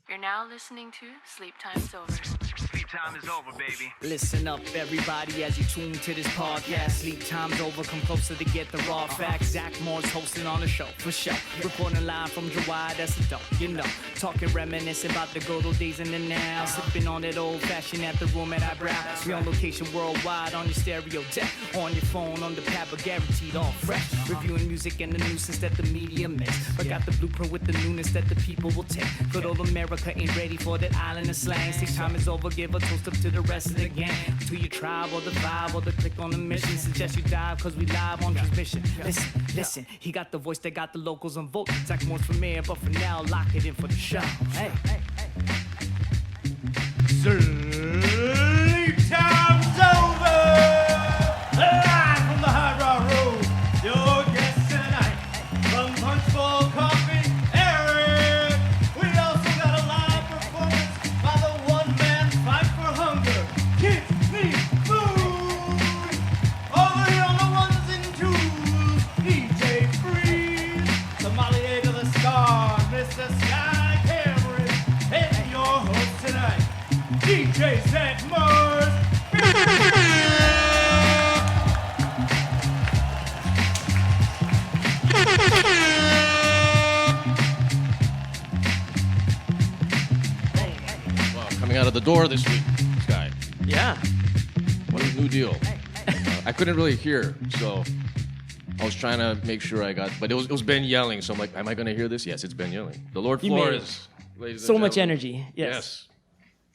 You're now listening to Sleep Time's Over. Sleep time is over, baby. Listen up, everybody, as you tune to this podcast. Sleep time's over, come closer to get the raw facts. Zach Moore's hosting on the show, for sure. Reporting live from July, that's a dope, you know. Talking, reminiscing about the good old days and the now. Sipping on that old fashioned at the room at Hi Brau. We on location worldwide, on your stereo deck. On your phone, on the pad, but guaranteed all fresh. Reviewing music and the nuisance that the media miss. But got the blueprint with the newness that the people will take. Good old America ain't ready for that island of slang. Sleep time is over, give a toast up to the rest of the gang. To your tribe or the vibe or the click on the mission. Suggest you dive cause we live on transmission. Listen, he got the voice that got the locals on vote. Zach Moore's for mayor, but for now, lock it in for the show. Hey. Sleep time's over! Live from the Hi Brau Room, your guest tonight from Punchbowl Coffee, Eric. We also got a live performance by the one-man fight for hunger, KidsNeedFood. Over here on the ones and twos, DJ Freeze, sommelier to the stars, Mr. Sky Cameron, and your host tonight, DJ Zach Mars. Well, coming out of the door this week, Sky. Yeah. What a new deal. I couldn't really hear, so I was trying to make sure I got. But it was Ben yelling, so I'm like, am I going to hear this? Yes, it's Ben yelling. The Lord You made Flores, ladies and So much gentlemen. energy. Yes.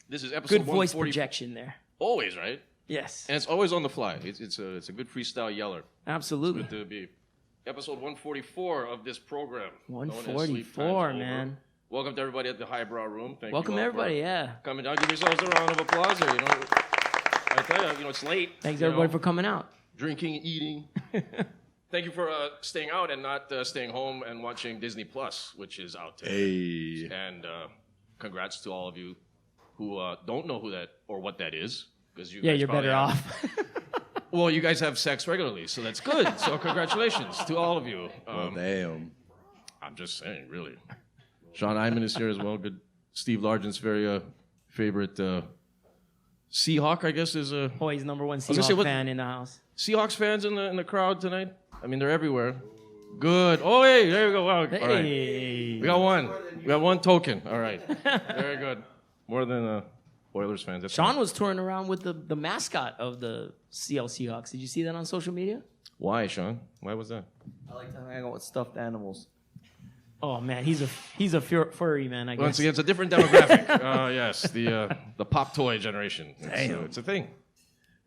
This is episode Good voice 140. projection there. Always, right? Yes. And it's always on the fly. It's a good freestyle yeller. Absolutely. Good to be. Episode 144 of this program. known as Sleep Time's 144, Over. man. Welcome to everybody at the Hi Brau Room. Thank Welcome you all everybody, for yeah. coming down. Give yourselves a round of applause here. I tell you, it's late. Thanks you everybody know, for coming out. drinking and eating. Thank you for staying out and not staying home and watching Disney Plus, which is out today. Hey. And congrats to all of you who don't know who that or what that is, because you Yeah, guys you're probably better have- off. Well, you guys have sex regularly, so that's good. So congratulations to all of you. Well, damn. I'm just saying, really. Sean Hyman is here as well. Good. Steve Largent's very favorite Seahawk, I guess, is a Oh, he's number one gonna say, Seahawks what- fan in the house. Seahawks fans in the crowd tonight. I mean, they're everywhere. Good. Oh, hey, there you go. Wow. All right. Hey. We got one. We got one token. All right. Very good. More than Oilers fans. That's Sean fine. was touring around with the mascot of the Seattle Seahawks. Did you see that on social media? Why, Sean? Why was that? I like to hang out with stuffed animals. Oh man, he's a furry man. I guess. Once again, it's a different demographic. Yes, the pop toy generation. It's a thing.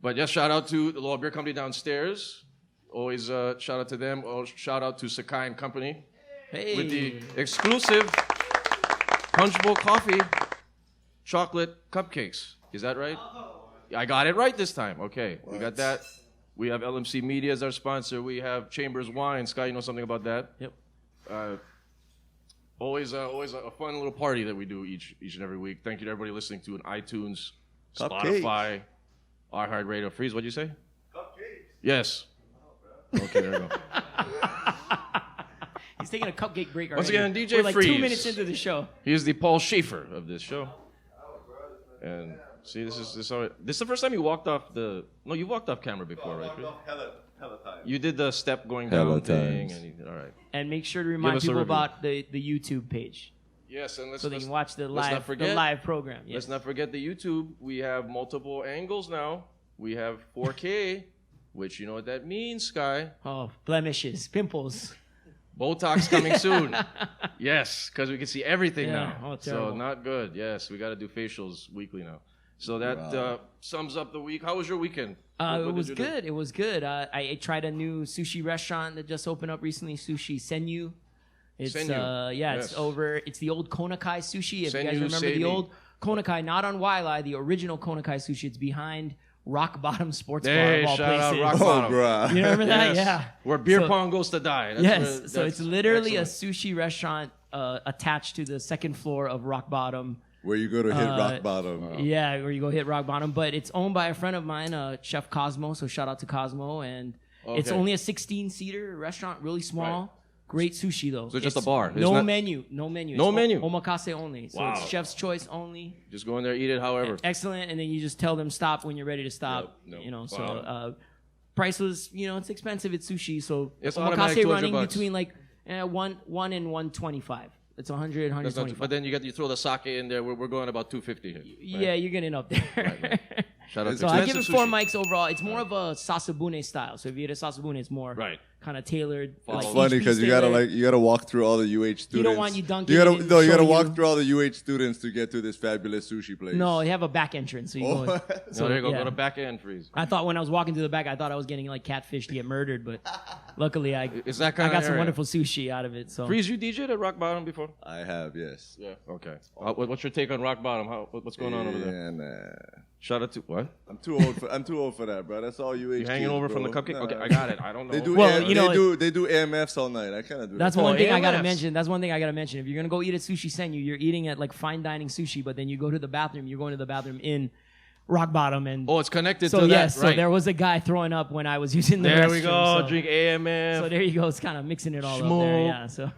But yes, shout out to the Aloha Beer Company downstairs. Always shout out to them. Oh, shout out to Sugoi and Company Hey. with the exclusive Punchbowl Coffee chocolate cupcakes. Is that right? I got it right this time. Okay, we got that. We have LMC Media as our sponsor. We have Chambers Wine. Sky, you know something about that? Yep. Always a fun little party that we do each and every week. Thank you to everybody listening to iTunes, Cupcakes. Spotify, iHeartRadio. Freeze, what'd you say? Cupcakes. Yes. Okay, there we go. He's taking a cupcake break already. Once again, DJ We're like Freeze. 2 minutes into the show. He is the Paul Schaefer of this show. And see, this is the first time you walked off the. No, you walked off camera before, right? Freeze? Hella time. You did the step going Hella down thing. times. And all right. And make sure to remind us a people review. about the YouTube page Yes, and let's so they can watch the let's not live forget- program. Yes. Let's not forget the YouTube. We have multiple angles now. We have 4K, which you know what that means, Sky. Oh, blemishes, pimples. Botox coming soon. Yes, because we can see everything Yeah, now. oh, So terrible. not good. Yes, we got to do facials weekly now. So that Wow. sums up the week. How was your weekend? It What was did you do? good. It was good. I tried a new sushi restaurant that just opened up recently, Sushi Senyu. It's Senyu. it's Yes. over. It's the old Konakai Sushi. If you guys Senyu remember the Seimi. old Konakai, not on Wailai, the original Konakai Sushi. It's behind Rock Bottom Sports Bar Hey, of all shout out places. Rock Oh, Bottom. bruh. You remember that? Yes. Yeah. Where beer So- pong goes to die. That's Yes. where- So it's that's literally excellent. a sushi restaurant attached to the second floor of Rock Bottom. Where you go to hit rock bottom. Yeah, where you go hit rock bottom. But it's owned by a friend of mine, Chef Cosmo. So shout out to Cosmo. And it's Okay. only a 16-seater restaurant, really small. Right. Great sushi though. So it's just a bar. It's No not- menu. No menu. No It's menu? Omakase only. So Wow. it's chef's choice only. Just go in there, eat it however. Excellent. And then you just tell them stop when you're ready to stop. Yep. You know. So Wow. price was it's expensive. It's sushi. So It's automatic Omakase 200 running bucks. between like one and 125. It's 100, That's not 125. too, but then you throw the sake in there. We're going about 250 here. Yeah, you're getting up there. Right. Shout out to So I give it expensive 4 sushi. mics overall. It's more of a sasabune style. So if you eat a sasabune, it's more Right. kind of tailored. Follow. It's Like, funny because you gotta walk through all the UH students. You don't want you dunking You it gotta and you gotta showing walk you- through all the UH students to get to this fabulous sushi place. No, they have a back entrance. So you go in. So there you go. yeah. Go to back end freeze. I thought when I was walking through the back, I thought I was getting like catfish to get murdered, but luckily I Is that I kind got of some wonderful sushi out of it. So Freeze, you DJ'd at Rock Bottom before? I have, yes. Yeah. Okay. What's your take on Rock Bottom? What's going on over there? And Shout out to what? I'm too old for that, bro. That's all UH. You hanging over from the cupcake? Nah. Okay, I got it. I don't know. They do. Well, you know, they do AMFs all night. I cannot do that's that. one thing I gotta AMFs. mention. That's one thing I gotta mention. If you're gonna go eat at Sushi Senyu, you're eating at like fine dining sushi, but then you go to the bathroom. You're going to the bathroom in Rock Bottom, and Oh, it's connected so to that. yes, right. so there was a guy throwing up when I was using the There restroom. we go. So, Drink AMF. so there you go. It's kind of mixing it all up Schmoo. there. Yeah. So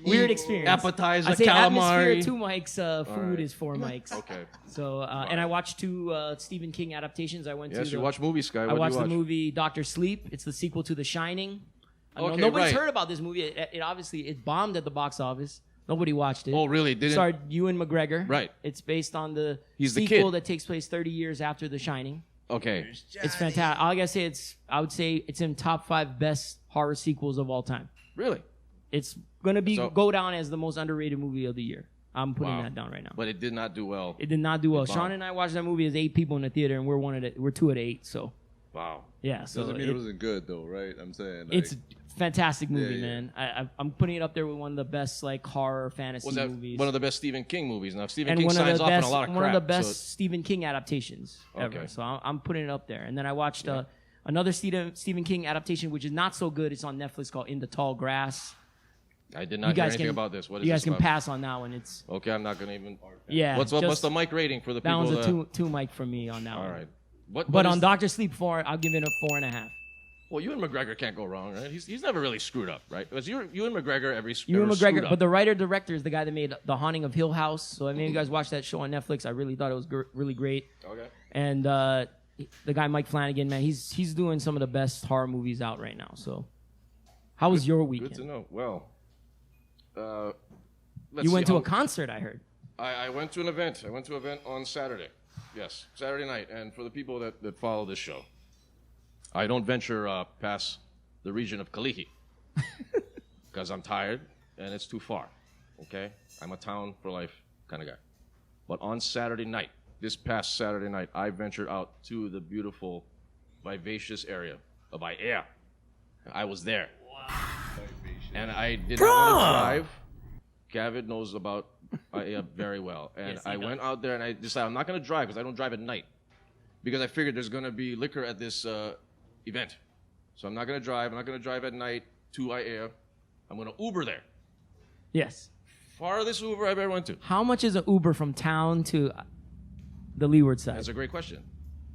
weird experience. Appetizer, I say atmosphere calamari. 2 mics. Food right. is 4 mics. Okay. So and I watched 2 Stephen King adaptations. I went Yes, to. you the- watch movies, Sky. I What watched do you the watch? movie Doctor Sleep. It's the sequel to The Shining. I know Okay, nobody's right. heard about this movie. It obviously it bombed at the box office. Nobody watched it. Oh, really? Didn't? Starred Ewan McGregor. Right. It's based on the He's the sequel kid. that takes place 30 years after The Shining. Okay. It's fantastic. I gotta say I would say it's in top 5 best horror sequels of all time. Really? It's gonna be So- go down as the most underrated movie of the year. I'm putting Wow. that down right now. But it did not do well. It did not do well. It bombed. Sean and I watched that movie as 8 people in the theater, and we're 2 out of 8. So Wow. yeah, so Doesn't mean it wasn't good though, right? I'm saying like, it's a fantastic movie, Yeah, yeah. man. I'm putting it up there with one of the best like horror fantasy Was that movies. one of the best Stephen King movies? Now Stephen and King one of signs the off best, on a lot of crap. one of the best so Stephen King adaptations ever. Okay. So I'm putting it up there. And then I watched another Stephen King adaptation, which is not so good. It's on Netflix called In the Tall Grass. I did not hear anything about this. What is you guys this can about? pass on that one. It's Okay, I'm not gonna even. yeah. What's just- the mic rating for the that people? one's a two mic for me on that All one. right. What But is- on Doctor Sleep 4, I'll give it a 4.5. Well, Ewan McGregor can't go wrong, right? He's never really screwed up, right? Because Ewan McGregor Ewan ever screwed McGregor, up. but the writer-director is the guy that made The Haunting of Hill House. So I mean, you guys watched that show on Netflix. I really thought it was really great. Okay. And the guy Mike Flanagan, man, he's doing some of the best horror movies out right now. So, how was your weekend? Good to know. Well, let's You went see to how- a concert, I heard. I went to an event. I went to an event on Saturday. Yes, Saturday night. And for the people that follow this show, I don't venture past the region of Kalihi because I'm tired and it's too far. Okay? I'm a town for life kind of guy. But on Saturday night, this past Saturday night, I ventured out to the beautiful, vivacious area of Aiea. I was there. Wow. And I did not want to drive. Gavin knows about Aiea very well. And Yes, he I does. went out there and I decided I'm not going to drive because I don't drive at night. Because I figured there's going to be liquor at this event. So I'm not going to drive. I'm not going to drive at night to Aiea. I'm going to Uber there. Yes. Farthest Uber I've ever went to. How much is an Uber from town to the leeward side? That's a great question.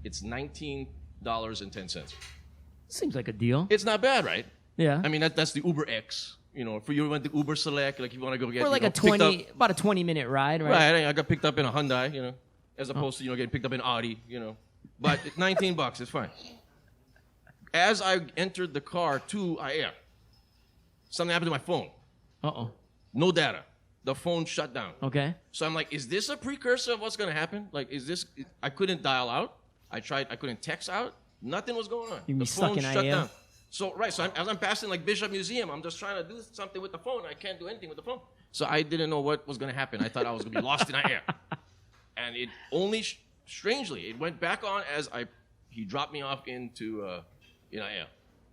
It's $19.10. Seems like a deal. It's not bad, right? Yeah. I mean, that's the Uber X. You know, for you went to Uber Select, like you want to go get for like you know, a picked 20, up- about a 20-minute ride, right? Right, I got picked up in a Hyundai, you know, as opposed to, getting picked up in Audi, But it's $19, it's fine. As I entered the car to Aiea, something happened to my phone. Uh-oh. No data. The phone shut down. Okay. So I'm like, is this a precursor of what's going to happen? Like, I couldn't dial out. I couldn't text out. Nothing was going on. You'd be The stuck phone in shut Aiea. down. So as I'm passing like Bishop Museum, I'm just trying to do something with the phone. I can't do anything with the phone. So I didn't know what was going to happen. I thought I was going to be lost in Aiea. And it only, strangely, it went back on as he dropped me off into in Aiea.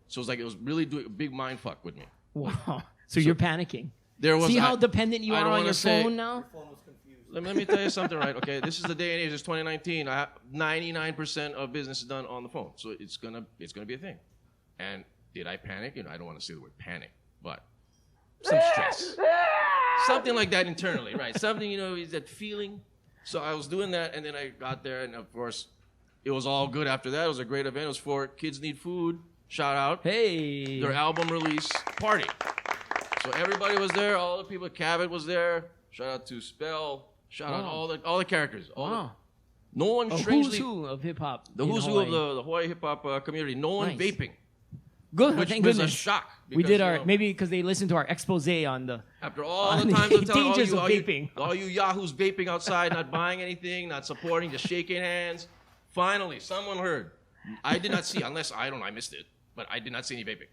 So it was like it was really doing a big mind fuck with me. Wow. So you're panicking. There was See how dependent you I are don't on wanna your say- phone now? Let me tell you something, right? Okay, this is the day and age. It's 2019. 99% of business is done on the phone, so it's gonna be a thing. And did I panic? I don't want to say the word panic, but some stress, something like that internally, right? Something is that feeling. So I was doing that, and then I got there, and of course, it was all good after that. It was a great event. It was for Kids Need Food. Shout out. Hey. Their album release party. So everybody was there. All the people. Cabot was there. Shout out to Spell. Shout out all the characters. No one strangely. Who's who of hip hop. The who's who of the Hawaii hip hop community. No one vaping. Good. Which Thank was a goodness. shock. We did our you know, maybe because they listened to our expose on the. After all on the times the I'm telling dangers of vaping. all you yahoos vaping outside, not buying anything, not supporting, just shaking hands. Finally, someone heard. I did not see, unless I missed it, but I did not see any vaping.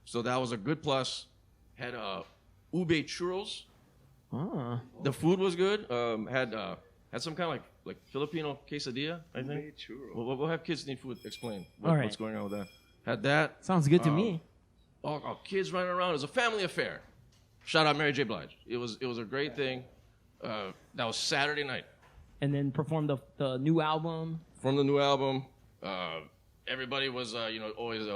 So that was a good plus. Had ube churros. The food was good. Had some kind of like Filipino quesadilla, I think. We'll have Kids Need Food explain what's going on with that. Had that. Sounds good to me. All kids running around. It was a family affair. Shout out Mary J. Blige. It was a great thing. That was Saturday night. And then performed the new album. From the new album. Everybody was, always,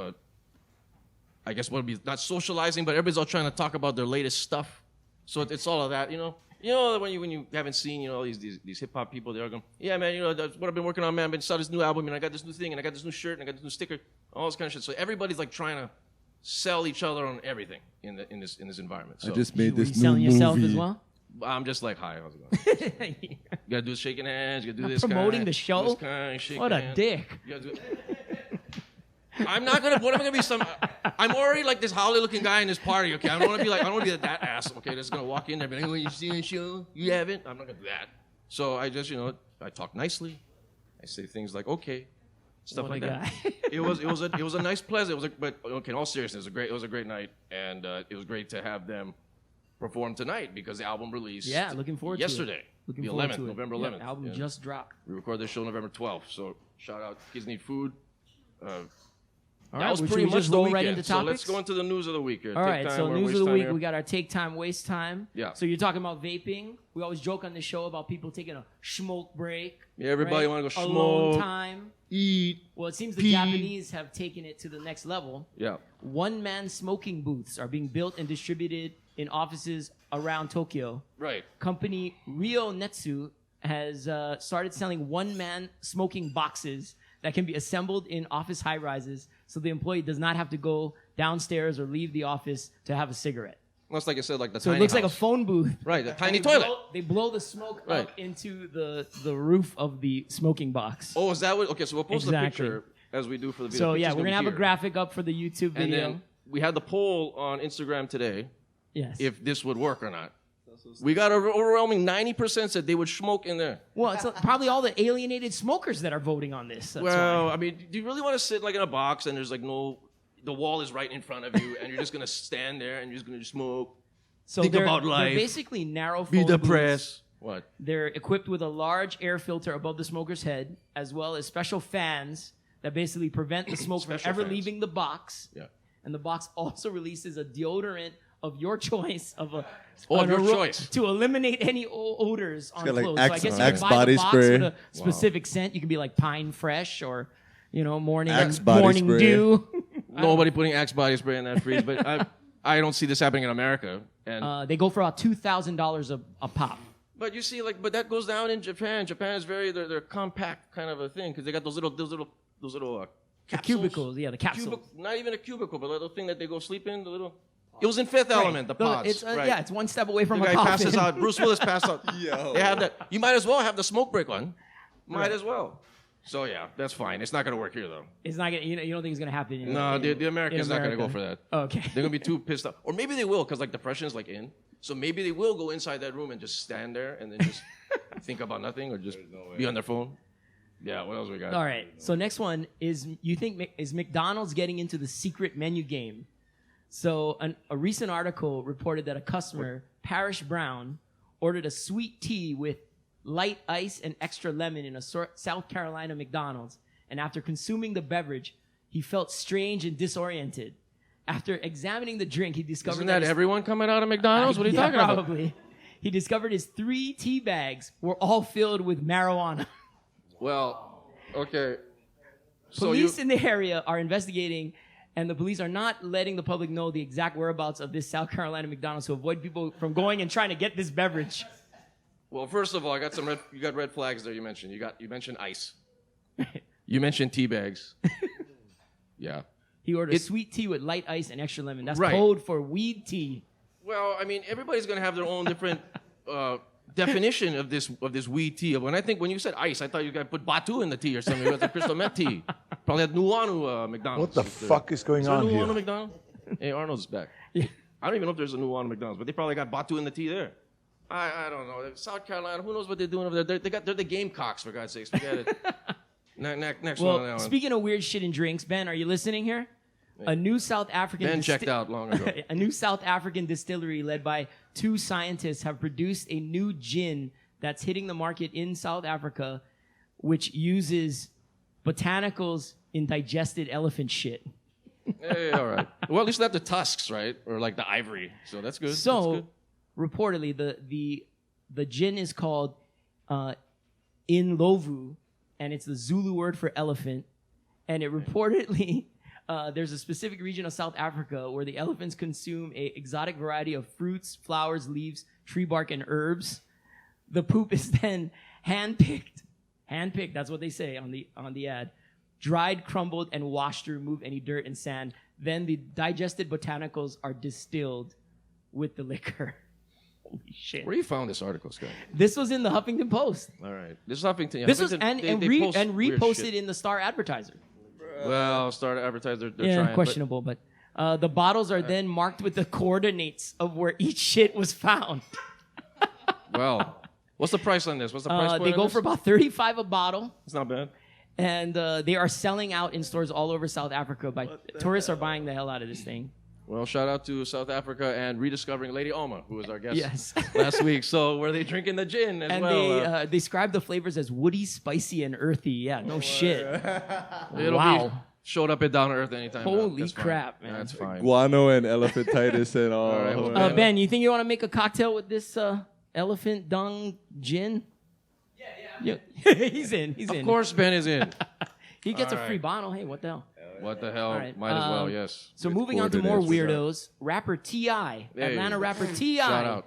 I guess what would be not socializing, but everybody's all trying to talk about their latest stuff. So it's all of that, when you haven't seen, all these hip hop people, they're going, yeah, man, that's what I've been working on, man. I saw this new album, and I got this new thing, and I got this new shirt, and I got this new sticker, all this kind of shit. So everybody's like trying to sell each other on everything in this environment. So I just made Were this you new selling yourself movie. as well? I'm just like, hi, how's it going? You gotta do shaking hands, you gotta do this Promoting kind, the show? this kind, shaking What a hands. dick. You gotta do I'm not gonna. What am I gonna be? I'm already like this Holly-looking guy in this party. Okay, I don't want to be like. I don't want to be that ass. Okay, that's gonna walk in there and be like, "Oh, you see a show? You haven't?" I'm not gonna do that. So I just, I talk nicely. I say things like, "Okay," stuff like that. It was a nice, pleasant. But okay, in all seriousness, it was a great night, and it was great to have them perform tonight because the album released. Yeah, looking forward yesterday, to it. the Looking forward 11th, to it. November Yeah, 11th. album just dropped. We recorded this show November 12th. So shout out Kids Need Food. All That right, was should pretty we much just the roll weekend. right into So topics? let's go into the news of the week here. All Take right, time so or news waste of the time week, here. we got our take time, waste time. Yeah. So you're talking about vaping. We always joke on the show about people taking a smoke break. Yeah, everybody right? want to go Alone smoke, time. eat. Well, it seems the pee. Japanese have taken it to the next level. Yeah. One-man smoking booths are being built and distributed in offices around Tokyo. Right. Company Rio Netsu has started selling one-man smoking boxes that can be assembled in office high-rises so the employee does not have to go downstairs or leave the office to have a cigarette. That's like I said, like the So tiny it looks house. like a phone booth. Right, the tiny They toilet. they blow the smoke Right. up into the roof of the smoking box. Oh, is that what? Okay, so we'll post Exactly. the picture as we do for the video. So The yeah, picture's we're gonna have a be here. graphic up for the YouTube And video. then we had the poll on Instagram today Yes. if this would work or not. We got an overwhelming 90% said they would smoke in there. Well, it's probably all the alienated smokers that are voting on this. That's Well, why. I mean, do you really want to sit like in a box and there's like the wall is right in front of you and you're just gonna stand there and you're just gonna smoke? So think they're, about they're life. basically narrow Be phone booths. depressed. What? They're equipped with a large air filter above the smoker's head, as well as special fans that basically prevent the smoke from Special ever fans. leaving the box. Yeah. And the box also releases a deodorant of your choice of a Oh, an your aro- choice. to eliminate any odors on got, like, clothes. Axe- so I guess you Axe can buy body the box spray. with a specific scent. You can be like Pine Fresh or morning Axe body morning spray. dew. Nobody putting Axe body spray in that freeze, but I don't see this happening in America. And They go for about $2,000 a pop. but you see, but that goes down in Japan. Japan is they're compact kind of a thing because they got those little The capsules. cubicles, yeah, the capsules. Not even a cubicle, but the little thing that they go sleep in. The little. It was in Fifth Element, the pods. It's, right. Yeah, it's one step away from The a guy coffin. passes out. Bruce Willis passed out. Yo. They have that. You might as well have the smoke break one. Might as well. So yeah, that's fine. It's not gonna work here though. It's not gonna. You don't think it's gonna happen? No, the Americans not gonna go for that. Okay. They're gonna be too pissed off, or maybe they will, because like depression's like in. So maybe they will go inside that room and just stand there and then just think about nothing or just be on their phone. Yeah. What else we got? All right. So next one is is McDonald's getting into the secret menu game? So a recent article reported that a customer, Parish Brown, ordered a sweet tea with light ice and extra lemon in a South Carolina McDonald's, and after consuming the beverage, he felt strange and disoriented. After examining the drink, he discovered Isn't that his- everyone coming out of McDonald's? What are you Yeah, talking about? probably. He discovered his 3 tea bags were all filled with marijuana. Well, okay. So Police in the area are investigating, and the police are not letting the public know the exact whereabouts of this South Carolina McDonald's to avoid people from going and trying to get this beverage. Well, first of all, I got you got red flags there. You mentioned ice. You mentioned tea bags. Yeah. He ordered sweet tea with light ice and extra lemon. That's Right. code for weed tea. Well, I mean, everybody's gonna have their own different definition of this weed tea. When you said ice, I thought you guys put Batu in the tea or something. It was a crystal meth tea. Probably had Nuanu McDonald's. What the fuck is going on there here? Nuanu McDonald's? Hey, Arnold's back. I don't even know if there's a Nuanu McDonald's, but they probably got Batu in the tea there. I don't know. South Carolina, who knows what they're doing over there? They're the Gamecocks, for God's sakes. Forget it. Next one on that one. Speaking of weird shit and drinks, Ben, are you listening here? A new South African Ben checked out long ago. A new South African distillery led by 2 scientists have produced a new gin that's hitting the market in South Africa, which uses botanicals in digested elephant shit. Hey, all right. Well, at least not the tusks, right? Or like the ivory. So that's good. So, that's good. reportedly, the gin is called Inlovu, and it's the Zulu word for elephant. And it reportedly, there's a specific region of South Africa where the elephants consume a exotic variety of fruits, flowers, leaves, tree bark, and herbs. The poop is then handpicked, that's what they say on the ad, dried, crumbled, and washed to remove any dirt and sand. Then the digested botanicals are distilled with the liquor. Holy shit. Where you found this article, Scott? This was in the Huffington Post. All right. This is Huffington. This was Huffington, and they post weird reposted shit. in the Star Advertiser. Well, start to advertise. They're Yeah, trying. questionable, but the bottles are then marked with the coordinates of where each shit was found. Well, what's the price on this? What's the price point They on go this? for about $35 a bottle, It's not bad. and they are selling out in stores all over South Africa. Tourists are buying the hell out of this thing. Well, shout out to South Africa and rediscovering Lady Oma, who was our guest Yes. last week. So, were they drinking the gin as And well? they describe the flavors as woody, spicy, and earthy. Yeah, no shit. It'll wow. be showed up at Down to Earth anytime. now. Holy That's fine. crap, man. That's fine. Guano and elephantitis and all. All right, well, Ben, you think you want to make a cocktail with this elephant dung gin? Yeah. He's in. Of course, Ben is in. He gets All a free right. bottle. Hey, what the hell? What the hell? All right, Might as well, yes. So With moving on to more coordinates. weirdos, rapper T.I., Hey. Atlanta rapper T.I., Shout out.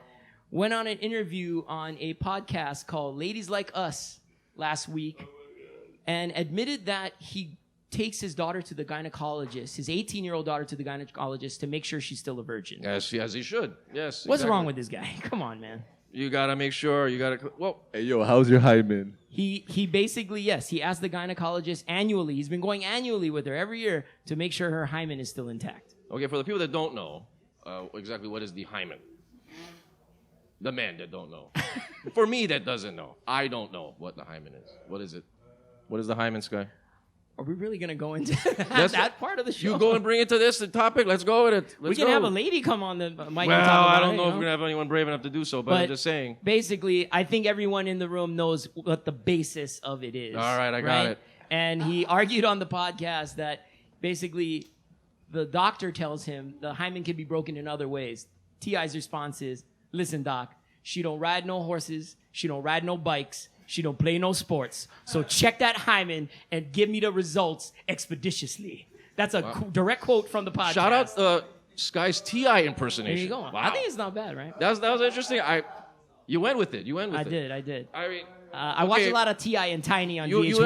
went on an interview on a podcast called Ladies Like Us last week and admitted that he takes his daughter to the gynecologist, his 18-year-old daughter to the gynecologist to make sure she's still a virgin. Yes, as he should. Yes. What's exactly. wrong with this guy? Come on, man. You gotta make sure. You gotta. Well, Hey, yo, how's your hymen? He basically, yes, he asked the gynecologist annually. He's been going annually with her every year to make sure her hymen is still intact. okay. For the people that don't know, exactly what is the hymen? The men that don't know. For me, that doesn't know. I don't know what the hymen is. What is it? What is the hymen, Sky? Are we really going to go into That's- that part of the show? You go and bring it to this topic. Let's go with it. We Let's can go. have a lady come on the mic and Well, talk about I it, don't know you if we're gonna have anyone brave enough to do so, but I'm just saying. Basically, I think everyone in the room knows what the basis of it is. All right, I got it. And he argued on the podcast that basically the doctor tells him the hymen can be broken in other ways. T.I.'s response is, listen, doc, she don't ride no horses, she don't ride no bikes, she don't play no sports. So check that hymen and give me the results expeditiously. That's a direct quote from the podcast. Shout out Sky's T.I. impersonation. There you go. Wow. I think it's not bad, right? That was interesting. You went with it. You went with it. I did. I mean, I watched okay, a lot of T.I. and Tiny on you VH1.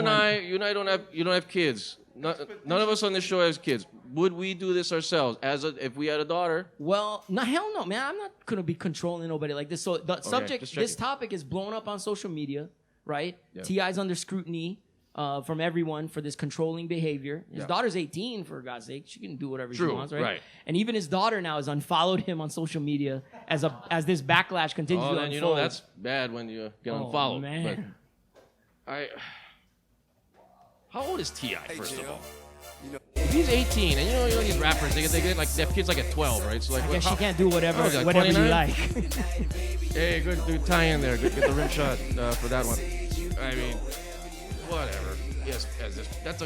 and I don't have kids. None of us on this show has kids. Would we do this ourselves if we had a daughter? Well, no, hell no, man. I'm not going to be controlling nobody like this. So the subject, just checking. this topic is blown up on social media, right? Yeah. T.I.'s under scrutiny from everyone for this controlling behavior. His daughter's 18, for God's sake. She can do whatever she True, wants, right? right. And even his daughter now has unfollowed him on social media as this backlash continues Oh, to then unfold. you know that's bad when you get unfollowed. Man. But how old is T.I. first of all? If he's 18, and you know these rappers, they get like they have kids like at 12, right? So like, I guess how- she can't do whatever, Oh, is that whatever you 29? like. Hey, good tie in there. Good, get the rim shot for that one. I mean, whatever. Yes,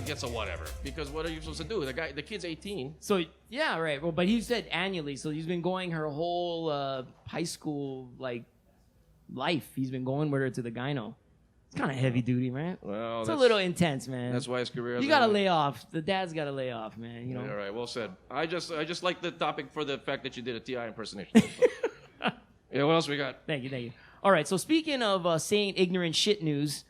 gets a whatever. Because what are you supposed to do? The kid's 18. So yeah, right. Well, but he said annually, so he's been going her whole high school life. He's been going with her to the gyno. It's kind of heavy duty, right? Well, It's a little intense, man. That's why his career. You gotta lay off. The dad's gotta lay off, man. You know. All right, well said. I just like the topic for the fact that you did a T.I. impersonation. Yeah, what else we got? Thank you. All right. So speaking of saying ignorant shit news,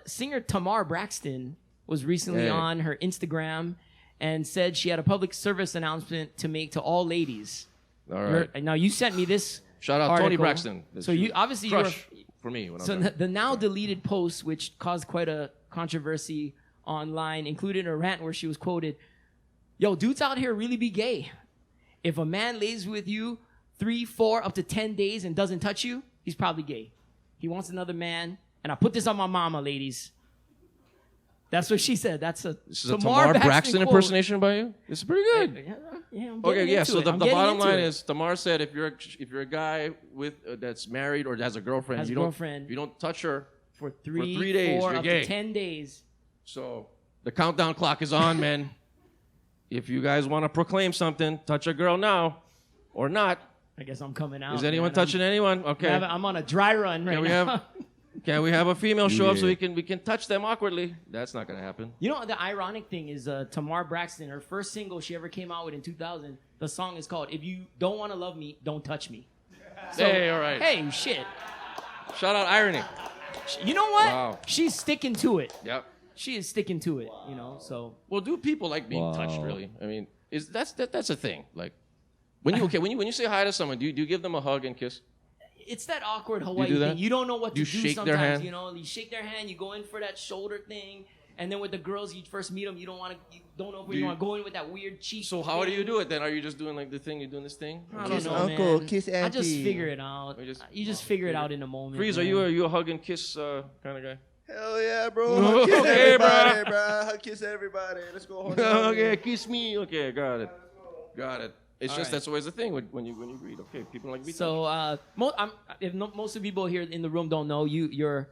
singer Tamar Braxton was recently on her Instagram and said she had a public service announcement to make to all ladies. All right. Now you sent me this. Shout out Tony article. Braxton. So you obviously you're crush for me. When I so was young. the now deleted post, which caused quite a controversy online, included a rant where she was quoted, "Yo, dudes out here really be gay. If a man lays with you 3, 4, up to 10 days and doesn't touch you, he's probably gay. He wants another man. And I put this on my mama, ladies." That's what she said. This is a Tamar Braxton quote. impersonation by you. It's pretty good. Yeah, I'm Okay, getting yeah. into So it. the I'm getting bottom into line it. is Tamar said if you're a guy with that's married or has a girlfriend, Has a you don't girlfriend. if you don't touch her for 3, 3 days, 4, you're up gay. to 10 days. So the countdown clock is on, man. If you guys want to proclaim something, touch a girl now or not. I guess I'm coming out. Is anyone man. touching anyone? Okay. I'm on a dry run right now. Can we have a female show up so Yeah. we can touch them awkwardly? That's not gonna happen. You know, the ironic thing is Tamar Braxton, her first single she ever came out with in 2000, the song is called "If You Don't Want to Love Me, Don't Touch Me." So, Hey, all right. Hey, shit. Shout out irony. You know what? Wow. She's sticking to it. Yep. She is sticking to it, you know, so. Well, do people like being touched? Wow. Really? I mean, that's a thing. Like, when you say hi to someone, do you give them a hug and kiss? It's that awkward Hawaii do that? thing. You don't know what to You do shake sometimes, their hand? you know. You shake their hand, you go in for that shoulder thing, and then with the girls, you first meet them, you don't know if you want to go in with that weird cheek. So how do you do it then? Are you just doing like the thing? You're doing this thing? I don't know, uncle, man. kiss I just auntie. figure it out. You just figure it out in a moment. Freeze, man. are you a hug and kiss kind of guy? Hell yeah, bro. Hug kiss Okay, everybody, bro. Hug kiss everybody. Let's go. Hold on. Okay, kiss me. Okay, got it. It's All just right. that's always the thing when you greet. Okay, people like me. So, most of the people here in the room don't know, your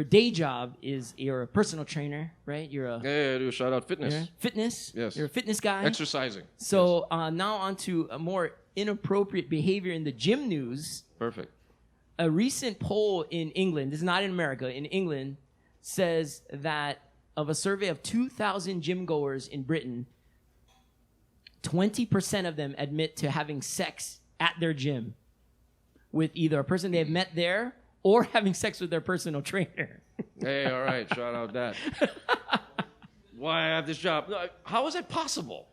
day job is you're a personal trainer, right? You're a Yeah, do shout out fitness. you're fitness. Yes. You're a fitness guy. Exercising. So now on to a more inappropriate behavior in the gym news. Perfect. A recent poll in England, this is not in America, in England, says that of a survey of 2,000 gym goers in Britain, 20% of them admit to having sex at their gym with either a person they've met there or having sex with their personal trainer. Hey, all right, shout out that. Why I have this job? No, how is it possible?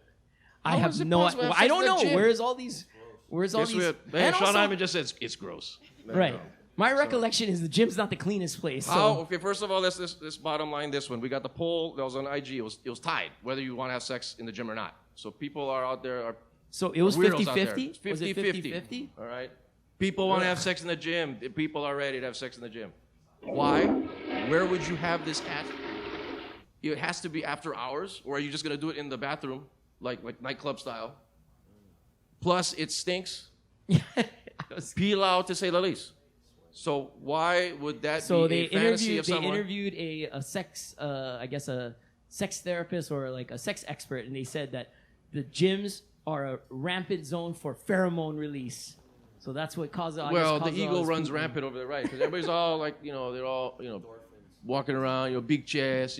I How have is it no possible to idea. have I sex don't at know. the gym? Where's all these? Hey, And Sean also- Hyman just said it's gross. There you Right. go. My recollection is the gym's not the cleanest place. So. How? Okay, first of all, this bottom line. This one, we got the poll that was on IG. It was tied whether you want to have sex in the gym or not. So people are out there are So it was weirdos out there. 50-50? It's Was it 50-50. All right. People want to have sex in the gym. People are ready to have sex in the gym. Why? Where would you have this at? It has to be after hours, or are you just gonna do it in the bathroom, like nightclub style? Plus, it stinks. Peel out to say the least. So why would that So be they a fantasy interviewed of someone? a sex I guess a sex therapist or like a sex expert, and they said that the gyms are a rampant zone for pheromone release. So that's what causes. Well, the ego runs rampant over there, right? Because everybody's all like, they're all, walking around, big chest,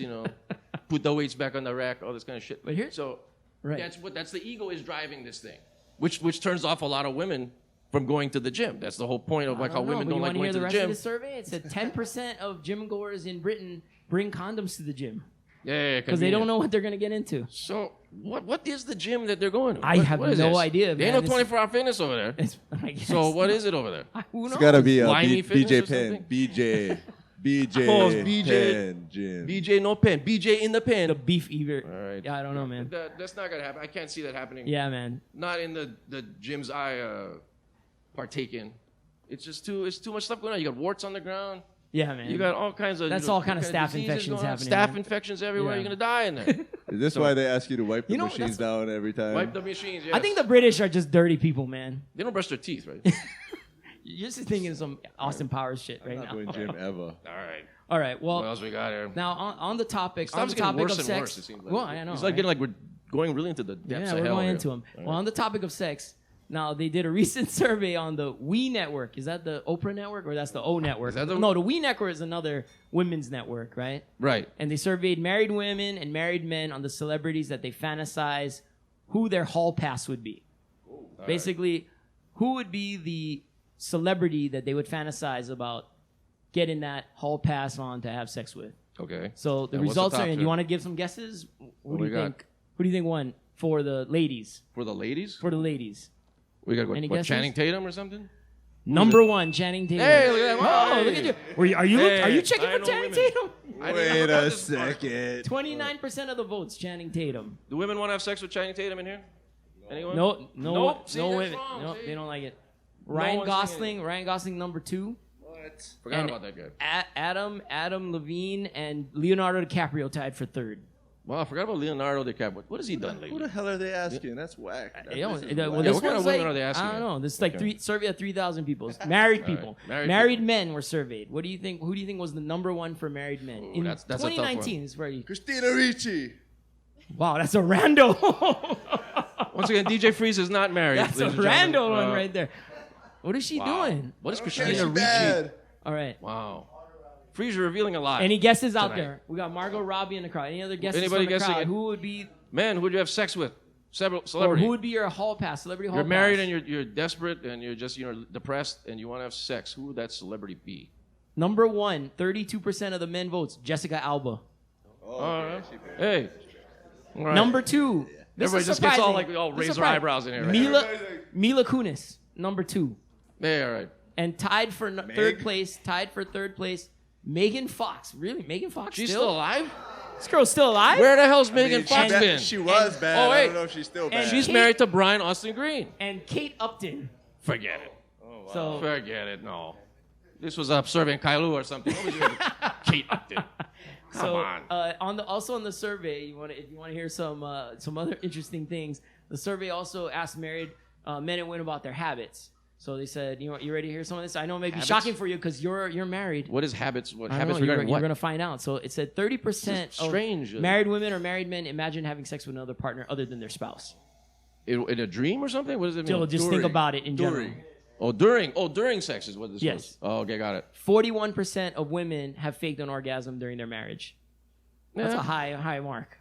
put the weights back on the rack, all this kind of shit. But here- so Right. that's the ego is driving this thing, which turns off a lot of women from going to the gym. That's the whole point of like how women don't like going to the rest of gym. the survey? It said 10% of gym goers in Britain bring condoms to the gym Yeah, because they don't know what they're gonna get into. So what is the gym that they're going to? I have what is no this? idea, There ain't man. no 24-hour fitness over there. I guess. So what is it over there? Who knows? It's gotta be a Slimy fitness BJ or Penn. something? BJ Oh, it's BJ. Penn gym. BJ no pen. BJ in the pen. the beef eater. All right. Yeah, I don't know, man. That's not gonna happen. I can't see that happening. Yeah, man. Not in the gyms I partake in. It's just too much stuff going on. You got warts on the ground. Yeah, man. You got all kinds of That's all kind of staph diseases infections going on. happening, Staph man. infections everywhere. Yeah. You're gonna die in there. Is this why they ask you to wipe the You know, machines that's- down every time? Wipe the machines. Yes. I think the British are just dirty people, man. they don't brush their teeth, right? You're just thinking of some Austin Powers shit right I'm not now. doing gym ever. all right. All right, well, What else we got here? now on the topic, Stops getting of worse and sex. worse. It seems like. Well, I know. It's like right? getting like we're going really into the depths Yeah, of we're hell going here. into them. All Well, right. on the topic of sex, now they did a recent survey on the We Network. Is that the Oprah Network or that's the O Network? Is that the- No, the We Network is another women's network, right? Right. And they surveyed married women and married men on the celebrities that they fantasize who their hall pass would be. Basically, who would be the celebrity that they would fantasize about getting that hall pass on to have sex with? Okay. So the And what's the results are top in. two? You want to give some guesses? Who do we you got? think? Who do you think won for the ladies? For the ladies? For the ladies. We got Any what, guesses? Channing Tatum or something? Number 1, Channing Tatum. Hey, look at that. Oh, Hey. look at you. Are you checking I for know Channing women. Tatum? I didn't Wait know a this part. second. 29% of the votes, Channing Tatum. Do women want to have sex with Channing Tatum in here? Anyone? No, Nope. See, no that's women. wrong, No, see? they don't like it. No Ryan one's Gosling. Ryan Gosling, number 2. Forgot And about that guy. Adam Levine and Leonardo DiCaprio tied for 3rd. Well, I forgot about Leonardo DiCaprio. What has he done Who lately? the hell are they asking? That's whack. You know, This is well, whack. this what kind one's of women like, are they asking I don't you? know. This is like Okay. survey of 3,000 people. Married people. Married men were surveyed. What do you think? Who do you think was the number 1 for married men in that's a tough one. 2019? Is where you. Christina Ricci. Wow, that's a rando. Once again, DJ Freeze is not married. That's a ladies and gentlemen. rando one right there. What is she Wow. doing? What is Okay, Christina she's Ricci? bad. All right. Wow. Freeze, you're revealing a lot. Any guesses out Tonight. there? We got Margot Robbie in the crowd. Any other guesses Anybody from the guessing crowd? it? Who would be, Man, who'd you have sex with? Several or celebrity. who would be your hall pass? Celebrity hall You're pass. married and you're desperate and you're just depressed and you want to have sex. Who would that celebrity be? Number 1, 32% of the men votes. Jessica Alba. All right. Hey. All right. Number 2. This Everybody is just gets all surprising. like all This raise is their surprising. eyebrows in here. Right? Mila Kunis. Number 2. Hey, all right. And tied for 3rd place. Tied for 3rd place. Megan Fox. Really? Megan Fox She's still alive? This girl's still alive? Where the hell's I mean, Megan Fox she, been? she was bad. Oh, I wait. don't know if she's still bad. And She's Kate- married to Brian Austin Green. And Kate Upton. Forget it. So Forget it. No. This was Serving Kailu or something. What was it? Kate Upton. Come on. Also on the survey, if you want to hear some other interesting things, the survey also asked married men and women about their habits. So they said, you ready to hear some of this? I know it may be Habits? shocking for you because you're married. What is habits? What I don't habits know, regarding you're what? going to find out. So it said 30% This is strange. of married women or married men imagine having sex with another partner other than their spouse. In a dream or something? What does it mean? So just think about it in general. During sex is what this Yes. was. Oh, okay, got it. 41% of women have faked an orgasm during their marriage. That's Yeah. a high mark.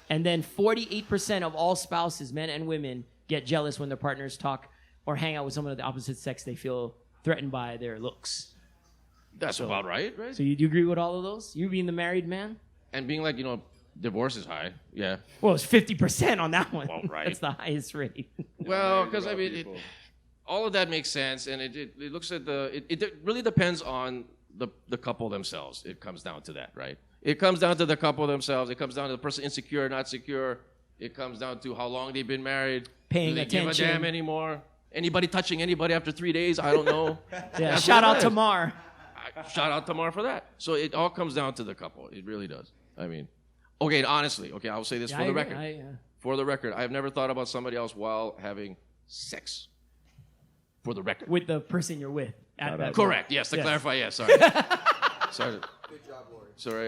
And then 48% of all spouses, men and women, get jealous when their partners talk or hang out with someone of the opposite sex they feel threatened by their looks. That's about right? So you do agree with all of those? You being the married man? And being like, divorce is high. Yeah. Well, it's 50% on that one. Well, right. That's the highest rate. Well, because I mean, all of that makes sense, and it looks at it really depends on the couple themselves. It comes down to that, right? It comes down to the couple themselves. It comes down to the person insecure, not secure. It comes down to how long they've been married. Paying Do they attention. give a damn anymore? Anybody touching anybody after 3 days? I don't know. Yeah, That's shout what it out is. Tamar. Shout out Tamar for that. So it all comes down to the couple. It really does. I mean, okay, honestly, okay, I'll say this for the record. For the record, I've never thought about somebody else while having sex. For the record. With the person you're with. Correct. Yes, to Yes. clarify, yes. Sorry. Sorry. Good job, Lori. Sorry.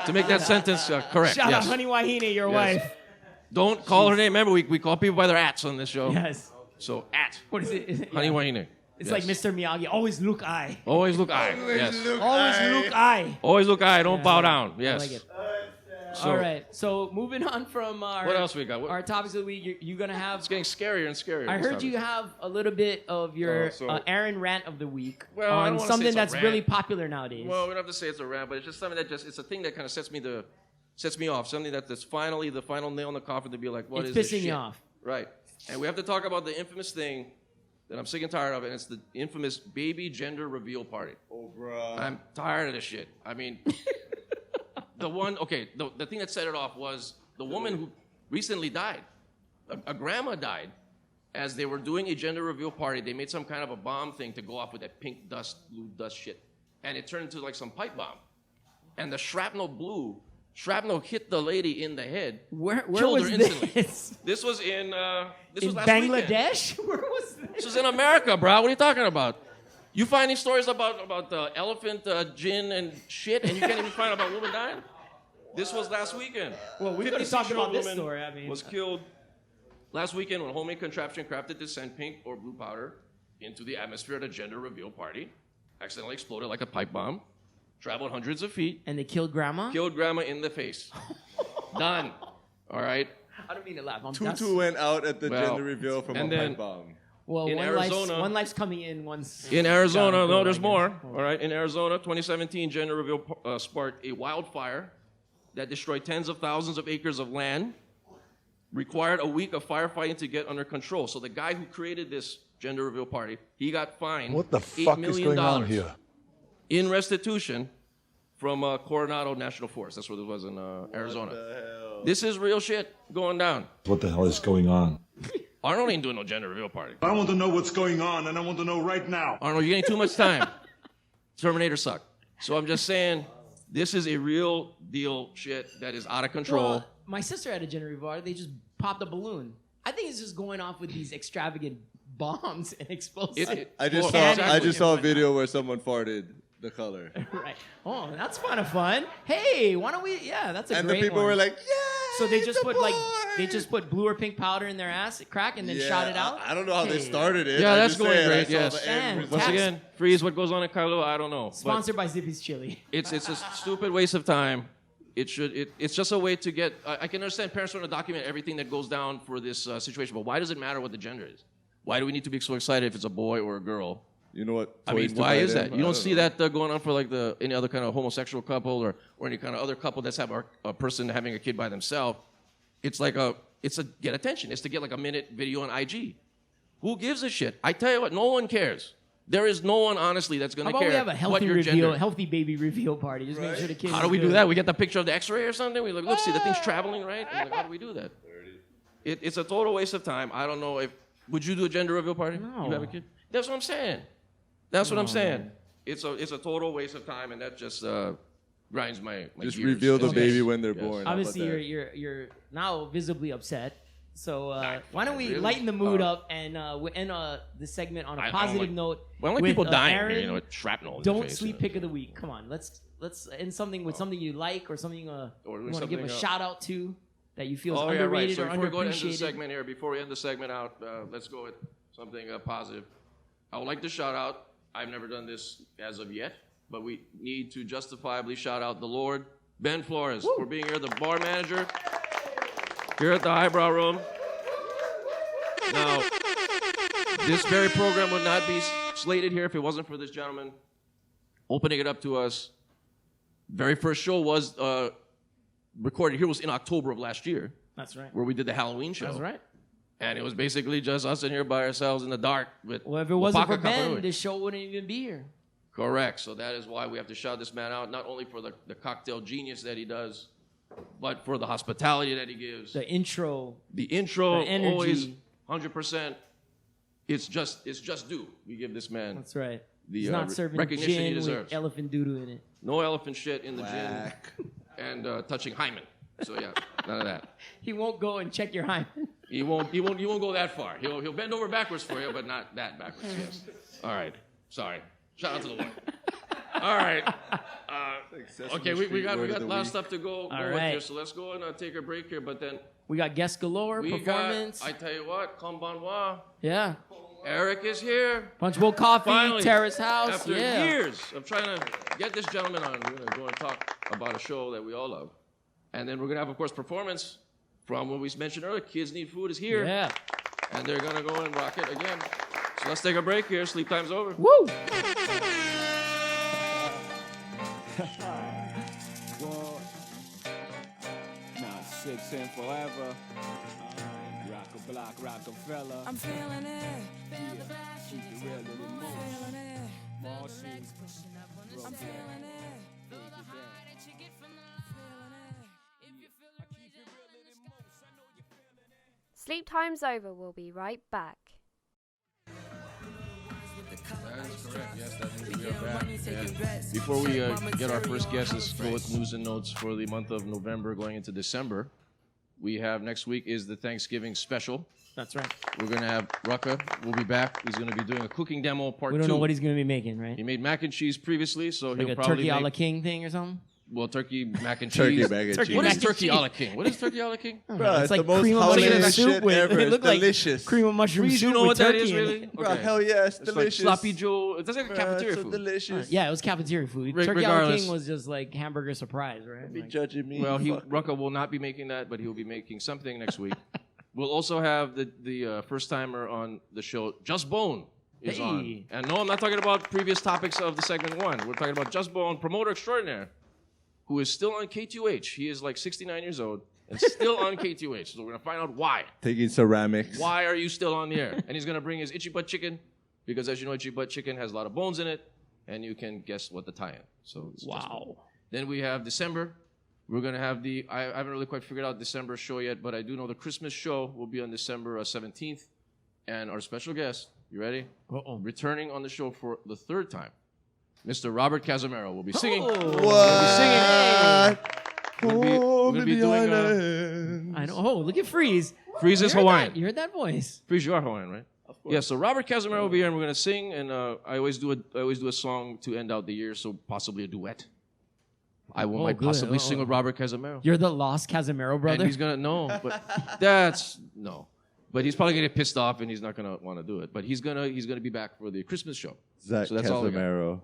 To make that sentence correct. Shout yes. out Honey Wahine, your Yes. wife. Don't call her name. Remember, we call people by their ats on this show. Yes. So, at. What is it? Honey Yeah. Wahine. It's Yes. like Mr. Miyagi. Always look eye. Always look eye. Yes. Always look eye. Always look eye. Don't Yeah. bow down. Yes. I like it. So, All right. So moving on from our What else we got? our topics of the week, you're gonna have. It's getting scarier and scarier. I this heard you topic. have a little bit of your so- Aaron rant of the week Well, I don't on wanna say something it's a that's rant. really popular nowadays. Well, we don't have to say it's a rant, but it's just something that it's a thing that kind of sets me off. Something that's finally the final nail in the coffin to be like, what It's is this pissing you shit? off. Right. And we have to talk about the infamous thing that I'm sick and tired of, and it's the infamous baby gender reveal party. Oh, bro. I'm tired of this shit. I mean, the thing that set it off was the woman who recently died. A grandma died. As they were doing a gender reveal party, they made some kind of a bomb thing to go off with that pink dust, blue dust shit. And it turned into like some pipe bomb. And the shrapnel hit the lady in the head. Where killed was her instantly. this? This was in this In was last weekend. Bangladesh? Where was this? This was in America, bro. What are you talking about? You finding stories about the elephant, gin, and shit, and you can't even find about women dying? This was last weekend. Well, we could have talked about 56-year-old this woman story. I mean, was killed last weekend when a homemade contraption crafted to send pink or blue powder into the atmosphere at a gender reveal party. Accidentally exploded like a pipe bomb. Traveled hundreds of feet. and they killed grandma. Killed grandma in the face. Done. All right. I don't mean to laugh. Tutu went out at the Well, gender reveal from a and then- pipe bomb. Well, in one life's coming in. Once In Arizona, Gotta go, no, there's I more. guess. All right, in Arizona, 2017 gender reveal sparked a wildfire that destroyed tens of thousands of acres of land, required a week of firefighting to get under control. So the guy who created this gender reveal party, he got fined What the $8 fuck is million going on here? in restitution from Coronado National Forest. That's where this was in Arizona. This is real shit going down. What the hell is going on? Arnold ain't doing no gender reveal party. I want to know what's going on, and I want to know right now. Arnold, you're getting too much time. Terminator suck. So I'm just saying, this is a real deal shit that is out of control. Well, my sister had a gender reveal party. They just popped a balloon. I think it's just going off with these extravagant bombs and explosives. I just saw a video where someone farted the color. Right. Oh, that's kind of fun. Hey, why don't we? Yeah, that's a And great the people one. were like, yeah. So they just put blue or pink powder in their ass crack and then shot it out. I don't know how they started it. Yeah, I'm that's just going saying, great, I saw yes. the end result. Once again, freeze what goes on in Kailua, I don't know. But Sponsored by Zippy's Chili. it's a stupid waste of time. It's just a way to get. I can understand parents want to document everything that goes down for this situation, but why does it matter what the gender is? Why do we need to be so excited if it's a boy or a girl? You know what? I mean, toys to why buy is them? that? You don't see that going on for like any other kind of homosexual couple or any kind of other couple that's have a person having a kid by themselves. It's like it's a get attention. It's to get like a minute video on IG. Who gives a shit? I tell you what, no one cares. There is no one honestly that's going How to about care we have a what healthy your reveal, gender. healthy baby reveal party? Just make sure the kids. How do we do that? We get the picture of the X-ray or something. We look, see the thing's traveling, right? And like, how do we do that? It's a total waste of time. I don't know if would you do a gender reveal party? No. You have a kid? That's what I'm saying. That's what I'm saying. Man. It's a total waste of time, and that just grinds my just gears. reveal the Yes. baby when they're Yes. born. How Obviously, about that? you're now visibly upset. So why don't we really? lighten the mood up and we end the segment on a positive note? Well, I don't like with, people dying. Aaron, You know, with shrapnel. In the don't face, sleep you know. pick of the week. Come on, let's end something with something you like or something you want to give a shout out to that you feel is Oh, yeah, right. underrated So or before we go into the underappreciated. segment here, before we end the segment out, let's go with something positive. I would like to shout out. I've never done this as of yet, but we need to justifiably shout out the Lord, Ben Flores, for being here, the bar manager here at the Hi Brau Room. Now, this very program would not be slated here if it wasn't for this gentleman opening it up to us. Very first show was recorded here was in October of last year. That's right. Where we did the Halloween show. That's right. And it was basically just us in here by ourselves in the dark. Well, if it wasn't for Wapaka Ben, Kapanui. this show wouldn't even be here. Correct. So that is why we have to shout this man out, not only for the cocktail genius that he does, but for the hospitality that he gives. The intro. The intro, the energy. always 100%. It's just due. We give this man That's right. the He's not serving recognition he gin deserves. with elephant doodoo in it. No elephant shit in the gin and touching hymen. So yeah, none of that. He won't go and check your hymen. He won't go that far. He'll bend over backwards for you, but not that backwards. Yes. All right. Sorry. Shout out to the Lord. All right. Okay, we got a lot of stuff to go with right. here, so let's go and take a break here. But then We got guest galore, we performance. got. I tell you what, Konbanwa. Yeah. Eric is here. Punchbowl Coffee, Finally, Terrace House. After yeah. years of trying to get this gentleman on, we're going to go and talk about a show that we all love. And then we're going to have, of course, performance from what we mentioned earlier. Kids Need Food is here. Yeah. And they're going to go and rock it again. So let's take a break here. Sleep time's over. Woo! Not 6 and forever. Rock a block, Rockefeller. I'm feeling it. Keep it real in the mood. Feeling it. Ball shoes. I'm feeling it. Sleep Time's Over. We'll be right back. That is correct. Yes, that means we are back. And before we get our first guest, let's go with news and notes for the month of November going into December. We have next week is the Thanksgiving special. That's right. We're going to have Rucka. We'll be back. He's going to be doing a cooking demo part 2. We don't know what he's going to be making, right? He made mac and cheese previously, so Like he'll a probably turkey a la make... king thing or something? Well, turkey mac and cheese. Turkey mac and cheese. What mac is and turkey cheese. a la king? What is turkey a la king? Bro, It's it's like the most cream of holiday mushroom soup shit with ever. it It's looked like delicious. cream of mushroom Please, soup you know with what that turkey is, in really? it. Bro, Okay. hell yeah, it's It's like delicious. sloppy Joe. It's like a cafeteria It's so food. delicious. Yeah, it was cafeteria food. Re- Turkey a la regardless. king was just like hamburger surprise, right? Be Like, judging me. Well, Fuck. Rucka will not be making that, but he'll be making something next week. We'll also have the first timer on the show, Just Bone, is on. Hey. And no, I'm not talking about previous topics of the segment 1. We're talking about Just Bone, promoter extraordinaire, who is still on K2H. He is like 69 years old. and still on KTUH. So we're going to find out why. Taking ceramics. Why are you still on the air? And he's going to bring his itchy butt chicken because, as you know, itchy butt chicken has a lot of bones in it, and you can guess what the tie-in. So it's Wow. Then we have December. We're going to have I haven't really quite figured out December show yet, but I do know the Christmas show will be on December 17th. And our special guest, you ready? Uh-oh. Returning on the show for the third time, Mr. Robert Casamero will be singing. What? We're going to be doing... I know. Oh, look at Freeze. Freeze is You heard Hawaiian. that? You heard that voice? Freeze, you are Hawaiian, right? Of course. Yeah, so Robert Casamero will be here, and we're going to sing, and I always do a song to end out the year, so possibly a duet. I might possibly sing with Robert Casamero. You're the lost Casamero brother? And he's going to, no, but no. But he's probably going to get pissed off, and he's not going to want to do it. But he's gonna be back for the Christmas show. Zach so that's all we got. Casamero.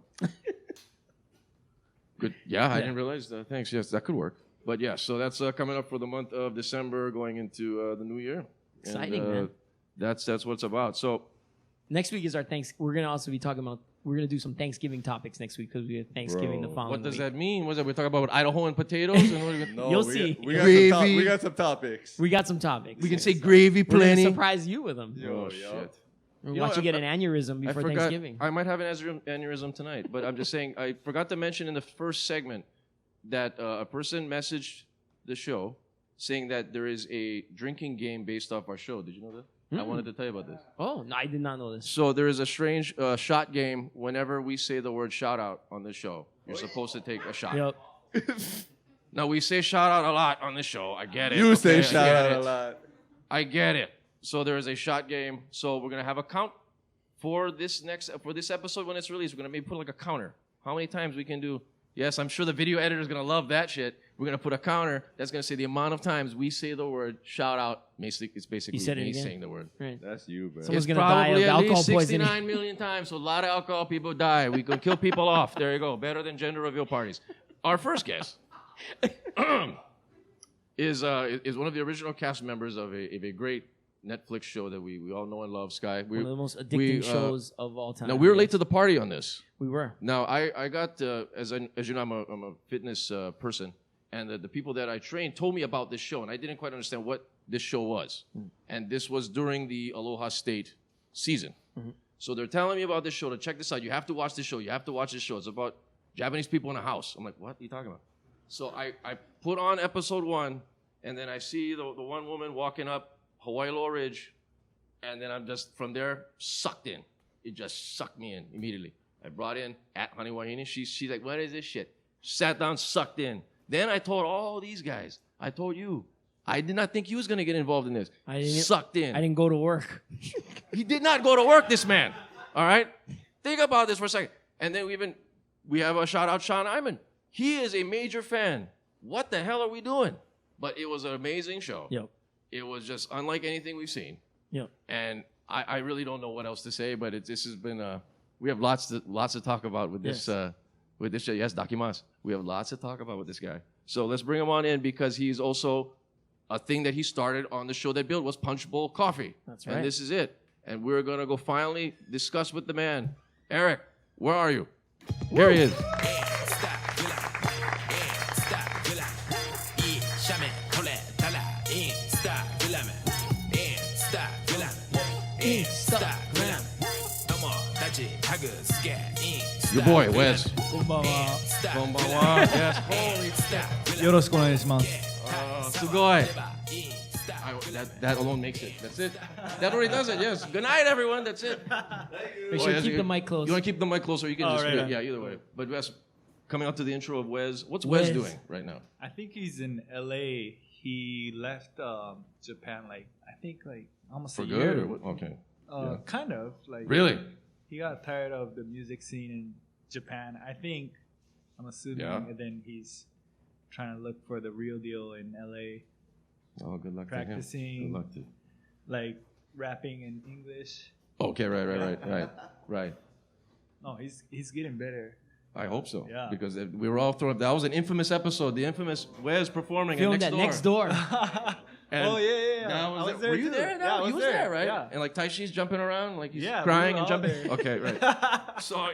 Good. Yeah, I didn't realize that. Thanks. Yes, that could work. But yeah, so that's coming up for the month of December, going into the new year. Exciting, man. That's what it's about. So next week is our We're going to also be talking about, we're going to do some Thanksgiving topics next week because we have Thanksgiving the following what does week. that mean? What is that? We're talking about Idaho and potatoes? And No, You'll see. We got some topics. We got some topics. We can say gravy We're going plenty. to surprise you with them. Oh, shit. We'll watch you get an aneurysm before Thanksgiving. I might have an aneurysm tonight, but I'm just saying, I forgot to mention in the first segment that a person messaged the show saying that there is a drinking game based off our show. Did you know that? I wanted to tell you about this. Oh, no, I did not know this. So there is a strange shot game. Whenever we say the word shout out on the show, you're supposed to take a shot. Yep. Now, we say shout out a lot on this show. I get it. You say I shout get out it. a lot. I get it. So there is a shot game. So we're going to have a count for this episode when it's released. We're going to maybe put like a counter. How many times we can do. Yes, I'm sure the video editor is going to love that shit. We're going to put a counter that's going to say the amount of times we say the word shout out. It's basically me saying the word. Right. That's you, bro. Someone's It's going to die probably of at alcohol least poisoning. 69 million times. So a lot of alcohol people die. We can kill people off. There you go. Better than gender reveal parties. Our first guest is one of the original cast members of a great Netflix show that we all know and love, Sky. One of the most addicting shows of all time. Now, we were late to the party on this. We were. Now, I got, as you know, I'm a fitness person, and the people that I trained told me about this show, and I didn't quite understand what this show was. And this was during the Aloha State season. So they're telling me about this show, to check this out. You have to watch this show. You have to watch this show. It's about Japanese people in a house. I'm like, what are you talking about? So I put on episode 1, and then I see the one woman walking up Hawaii Low Ridge, and then I'm just, from there, sucked in. It just sucked me in immediately. I brought in at Honey Wahine. She's like, what is this shit? Sat down, sucked in. Then I told all these guys, I told you, I did not think you was going to get involved in this. Sucked in. I didn't go to work. He did not go to work, this man. All right? Think about this for a second. And then we have a shout out Sean Iman. He is a major fan. What the hell are we doing? But it was an amazing show. Yep. It was just unlike anything we've seen. Yep. And I really don't know what else to say, but this has been we have lots to talk about with this show. Yes, Dakimas. We have lots to talk about with this guy. So let's bring him on in, because he's also a thing that he started on the show that built was Punchbowl Coffee. That's right. And this is it. And we're gonna go finally discuss with the man. Eric, where are you? Here he is. Your boy, Wes. Konbanwa. Yes. Yoroshiku onegaishimasu. Sugoi. That alone makes it. That's it. That already does it, yes. Good night, everyone. That's it. Make sure you keep the mic close. You want to keep the mic close, or you can just... right. Yeah, either way. But Wes, coming up to the intro of Wes, what's Wes doing right now? I think he's in LA. He left Japan almost For a good? year. Or what? Okay. Kind of. Really? He got tired of the music scene in Japan. I'm assuming. Yeah. And then he's trying to look for the real deal in LA. Oh, good luck Practicing, to him. Good luck to rapping in English. Okay, right. No, he's getting better. I hope so. Yeah. Because we were all thrown up. That was an infamous episode. The infamous Wes performing Filmed at at Next Door. And oh, yeah. that I was there were you too. there? Yeah, I was you was there, right? Yeah. And Taishi's jumping around, he's Yeah, crying we were and all jumping. there. Okay, right. So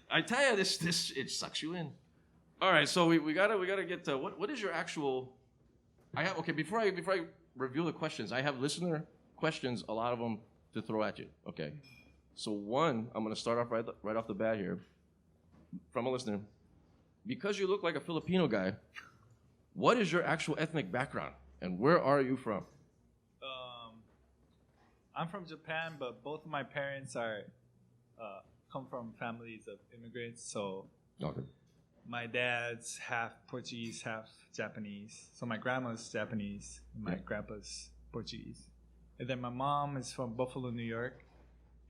I tell you, this it sucks you in. All right, so we gotta get to what is your actual I have before I reveal the questions, I have listener questions, a lot of them to throw at you. Okay, so one, I'm gonna start off right off the bat here from a listener. Because you look like a Filipino guy, what is your actual ethnic background and where are you from? I'm from Japan, but both of my parents are come from families of immigrants. So my dad's half Portuguese, half Japanese. So my grandma's Japanese, and my grandpa's Portuguese. And then my mom is from Buffalo, New York.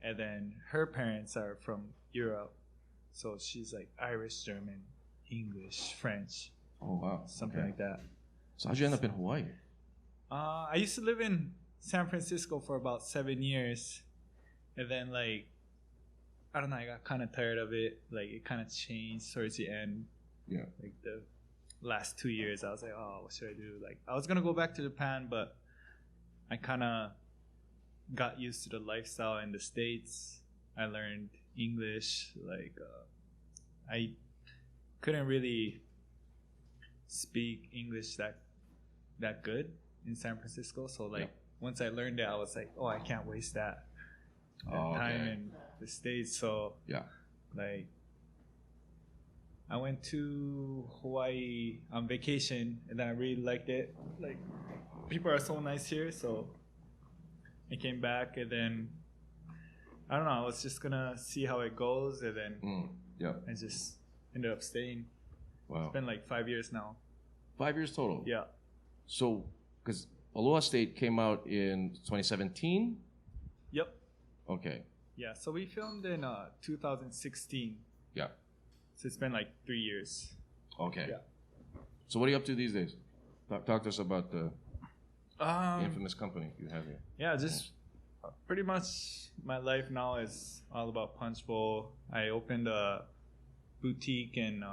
And then her parents are from Europe. So she's like Irish, German, English, French. Oh, wow. Something like that. So how'd you end up in Hawaii? I used to live in San Francisco for about 7 years. And then, like, I don't know, I got kind of tired of it. Like, it kind of changed towards the end. Yeah. Like, the last 2 years, I was like, oh, what should I do? Like, I was going to go back to Japan, but I kind of got used to the lifestyle in the States. I learned English. Like, I couldn't really speak English that good in San Francisco. So, like, once I learned it, I was like, oh, I can't waste that time in the States. So, like, I went to Hawaii on vacation, and then I really liked it. Like, people are so nice here, so I came back, and then, I don't know, I was just gonna see how it goes, and then I just ended up staying. Wow. It's been like 5 years now. 5 years total? Yeah. So, because Aloha State came out in 2017? Yep. Okay. Yeah, so we filmed in 2016. Yeah. So it's been like 3 years. Okay. Yeah. So what are you up to these days? Talk to us about the infamous company you have here. Yeah, just pretty much my life now is all about Punchbowl. I opened a boutique in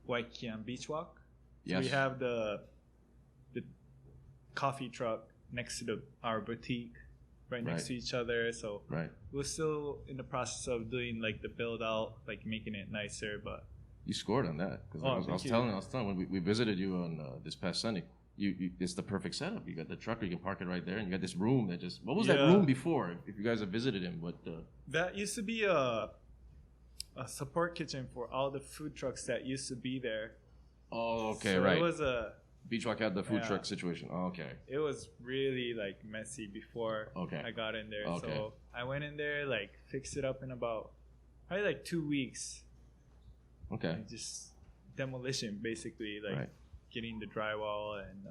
Waikiki on Beach Walk. So we have the coffee truck next to our boutique, right next to each other. So we're still in the process of doing like the build out, like making it nicer. But you scored on that because I was telling when we visited you on this past Sunday. You it's the perfect setup. You got the truck, you can park it right there, and you got this room that just. What was that room before? If you guys have visited him, but that used to be a support kitchen for all the food trucks that used to be there. Oh, okay, so right. It was a Beach Walk had the food truck situation. Oh, okay. It was really like messy before I got in there. Okay. So I went in there, like fixed it up in about probably like 2 weeks. Okay. And just demolition basically, like getting the drywall and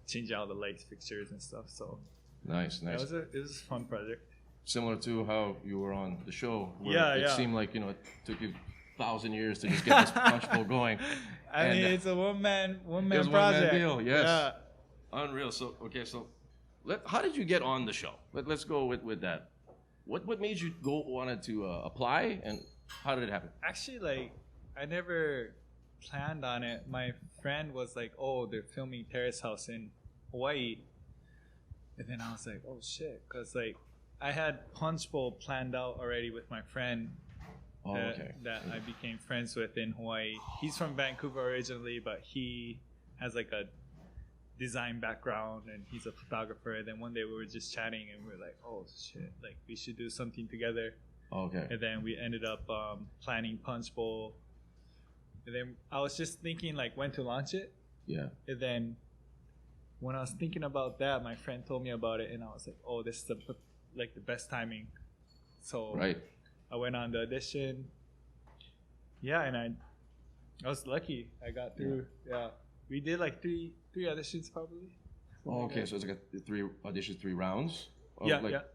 changing out the lights, fixtures and stuff. So nice. It was a fun project. Similar to how you were on the show. Where it seemed like it took you 1,000 years to just get this Punchbowl going. I mean, it's a one-man project. It was a one-man deal, yes. Yeah. Unreal. So, how did you get on the show? Let's go with that. What made you wanted to apply, and how did it happen? Actually, like, I never planned on it. My friend was like, oh, they're filming Terrace House in Hawaii. And then I was like, oh, shit. Because, like, I had Punchbowl planned out already with my friend. That I became friends with in Hawaii. He's from Vancouver originally, but he has like a design background and he's a photographer. And then one day we were just chatting and we were like, oh shit, like we should do something together. Okay. And then we ended up planning Punchbowl. And then I was just thinking like when to launch it. Yeah. And then when I was thinking about that, my friend told me about it and I was like, oh, this is the best timing. So I went on the audition. Yeah, and I was lucky. I got through. Yeah. We did like three auditions probably. Oh, okay. So it's like a 3 auditions, 3 rounds?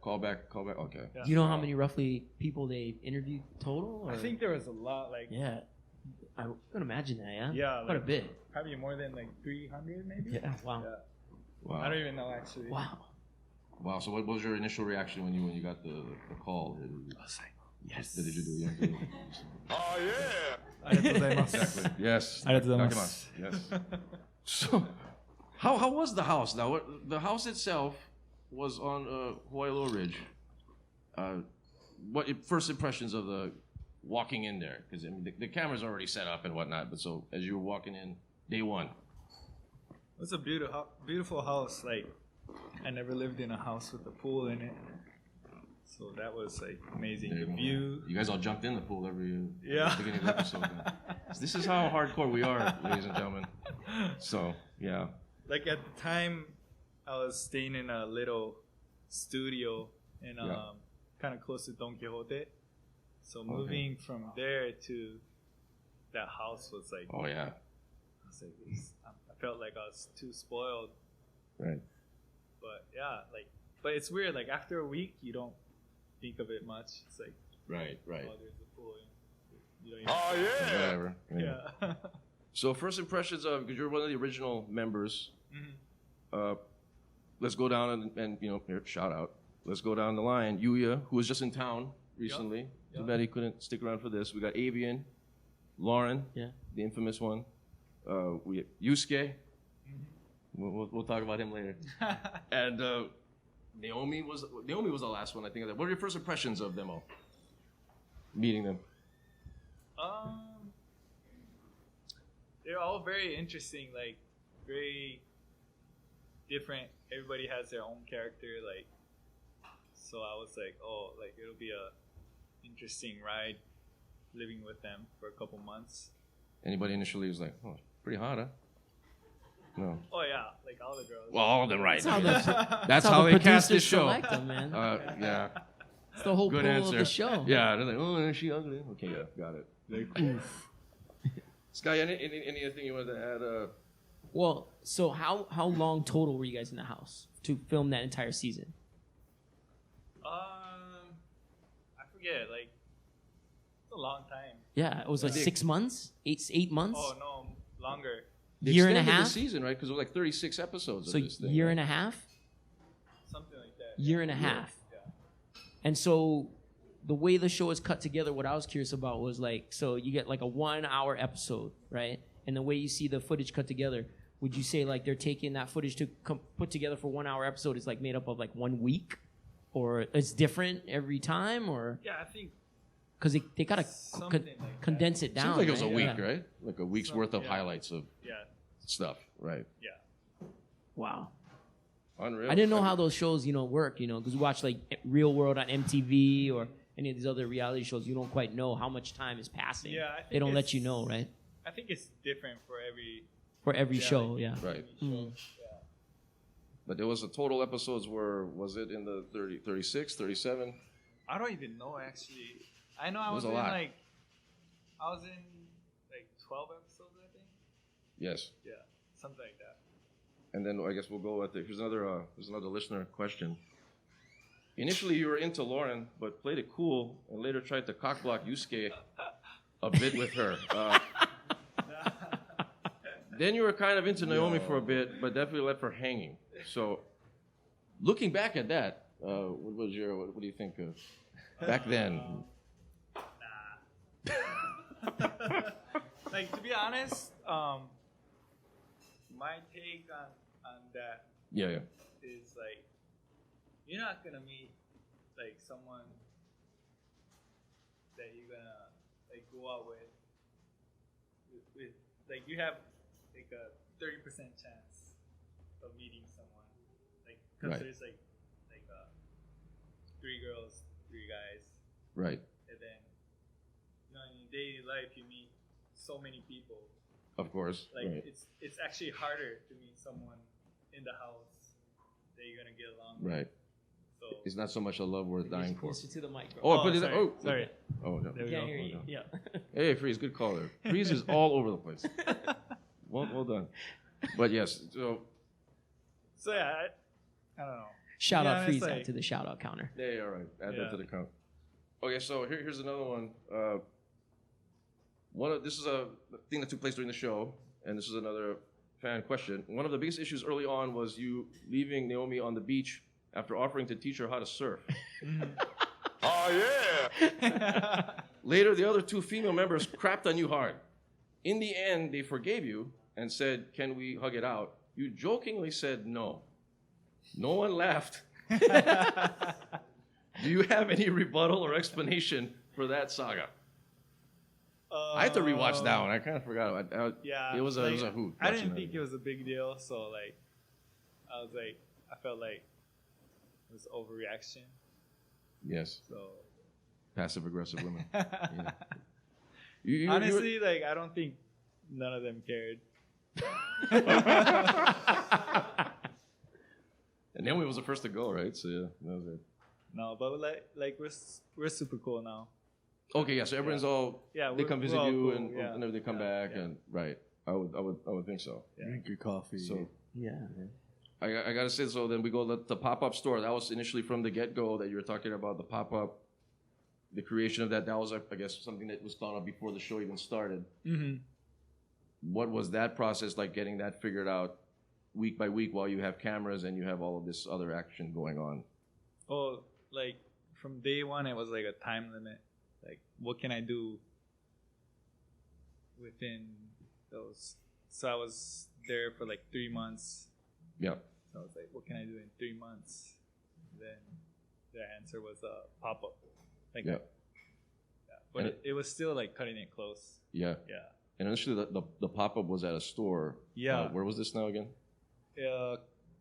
Call back. Okay. Yeah. Do you know how many roughly people they interviewed total? Or? I think there was a lot. Like I can imagine that. Yeah. Yeah. Quite a bit. Probably more than like 300 maybe. Yeah. Wow. Yeah. Wow. I don't even know actually. Wow. So what was your initial reaction when you got the call? I was like, yes. Did you do it? Oh yeah. Exactly. Yes. Yes. So, how was the house? Now, the house itself was on Ho'oilo Ridge. First impressions of the walking in there? Because I mean, the camera's already set up and whatnot. But so as you were walking in, day one, It's a beautiful house. Like, I never lived in a house with a pool in it, so that was like amazing. The view. You guys all jumped in the pool every Yeah. beginning of the episode. Man. This is how hardcore we are, ladies and gentlemen. So yeah. Like at the time, I was staying in a little studio in kind of close to Don Quixote. So moving from there to that house was like, oh yeah. I felt like I was too spoiled. Right. But yeah, but it's weird. Like after a week, you don't think of it much. It's like, right. Oh, there's a pool. You don't even Whatever. Yeah. So first impressions of, because you're one of the original members. Let's go down and here, shout out. Let's go down the line. Yuya, who was just in town recently. Too bad he couldn't stick around for this. We got Avian, Lauren, the infamous one. We have Yusuke. We'll talk about him later. And Naomi was the last one, I think. What are your first impressions of them all? Meeting them. They're all very interesting, like very different. Everybody has their own character, like. So I was like, oh, like it'll be a interesting ride, living with them for a couple months. Anybody initially was like, oh, pretty hot, huh? No. Oh yeah, like all the girls. Well, all of them, right? That's how the they cast this producers show. select them, man. Yeah. It's the whole Good pull answer. of the show. Yeah, they're like, oh, is she ugly? Okay, yeah, got it. Like, oof. Sky, anything you wanted to add? Well, so how long total were you guys in the house to film that entire season? I forget. Like, it's a long time. Yeah, it was like 6 months, 8 months. Oh no, longer. They Year and a extended half. the season, right? Because it was like 36 episodes. So of this thing, year right? and a half. Something like that. Year and a half. Yeah. And so the way the show is cut together, what I was curious about was like, so you get like a 1 hour episode, right? And the way you see the footage cut together, would you say like they're taking that footage to put together for 1 hour episode is like made up of like 1 week? Or it's different every time? Or Yeah, I think. Because they got to Something like condense it down. Seems like it was right? a week, Yeah. right? Like a week's worth of highlights of stuff, right? Yeah. Wow. Unreal. I didn't know how those shows, work, because we watch like Real World on MTV or any of these other reality shows. You don't quite know how much time is passing. Yeah, I think they don't let it's- you know, right? I think it's different for every show, yeah. Right. Mm. But there was a total episodes where, was it in the 30, 36, 37? I don't even know actually. I know I It was was a in lot. like 12 episodes, I think. Yes. Yeah, something like that. And then I guess we'll go with here's another listener question. Initially, you were into Lauren, but played it cool, and later tried to cockblock Yusuke a bit with her. Then you were kind of into Naomi for a bit, but definitely left her hanging. So, looking back at that, what do you think of back then? Like, to be honest, my take on that Yeah. is like, you're not gonna meet like someone that you're gonna like go out with like you have like a 30% chance of meeting someone, like because Right. there's like 3 girls, 3 guys, Right. and then in your daily life you meet so many people. Of course. Like right. it's actually harder to meet someone in the house that you're gonna get along with. Right. So It's not so much a love worth dying for. Closer to the mic, bro. Oh, I put it. sorry, Oh, sorry. Oh, no. There we Can't go. hear you. Yeah. Hey, Freeze, good call there. Freeze is all over the place. Well done. But yes, so So yeah, I don't know. Shout Yeah, out it's Freeze like- to the shout out counter. yeah, all right. Add that Yeah. to the count. Okay, so here's another one. This is a thing that took place during the show, and this is another fan question. One of the biggest issues early on was you leaving Naomi on the beach after offering to teach her how to surf. Oh, yeah. Later, the other 2 female members crapped on you hard. In the end, they forgave you and said, "Can we hug it out?" You jokingly said no. No one laughed. Do you have any rebuttal or explanation for that saga? I had to rewatch that one. I kind of forgot about it. Yeah, It was a hoot. I watching didn't that. think it was a big deal, so like, I felt like it was overreaction. Yes. So Passive aggressive women. honestly, like I don't think none of them cared. And then we was the first to go, right? So yeah, that was it. No, but like we're super cool now. Okay, yeah. So everyone's all they we're- come we're visit all you cool, and yeah. whenever they come back and right. I would think so. Drink your coffee. So Yeah. I gotta say, so then we go to the pop-up store. That was initially from the get-go that you were talking about, the pop-up, the creation of that. That was, I guess, something that was thought of before the show even started. Mm-hmm. What was that process like, getting that figured out week by week while you have cameras and you have all of this other action going on? Oh, like from day one, it was like a time limit. Like, what can I do within those? So I was there for like 3 months. Yeah. So I was like, what can I do in 3 months? Then the answer was a pop-up. Like, Yeah. But it was still like cutting it close. Yeah. Yeah. And initially, the pop-up was at a store. Yeah. Where was this now again? A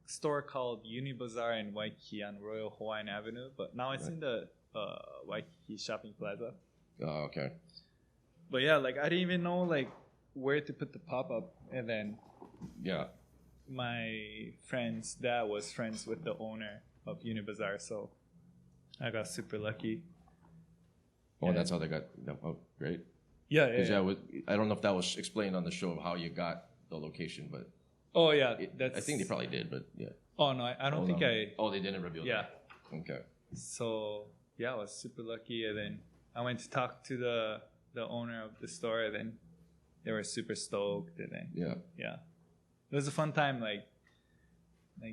store called Unibazaar in Waikiki on Royal Hawaiian Avenue, but now it's in the Waikiki Shopping Plaza. Oh, okay. But yeah, like I didn't even know like where to put the pop-up, and then Yeah. my friend's dad was friends with the owner of Unibazaar, so I got super lucky. Oh, that's how they got. Oh, great. Yeah, 'Cause, yeah. I don't know if that was explained on the show of how you got the location, but Oh yeah, I think they probably did, but yeah. Oh no, I don't think no. I. Oh, they didn't reveal Yeah. that. Okay. So yeah, I was super lucky, and then I went to talk to the owner of the store, and then they were super stoked, and then yeah, it was a fun time, like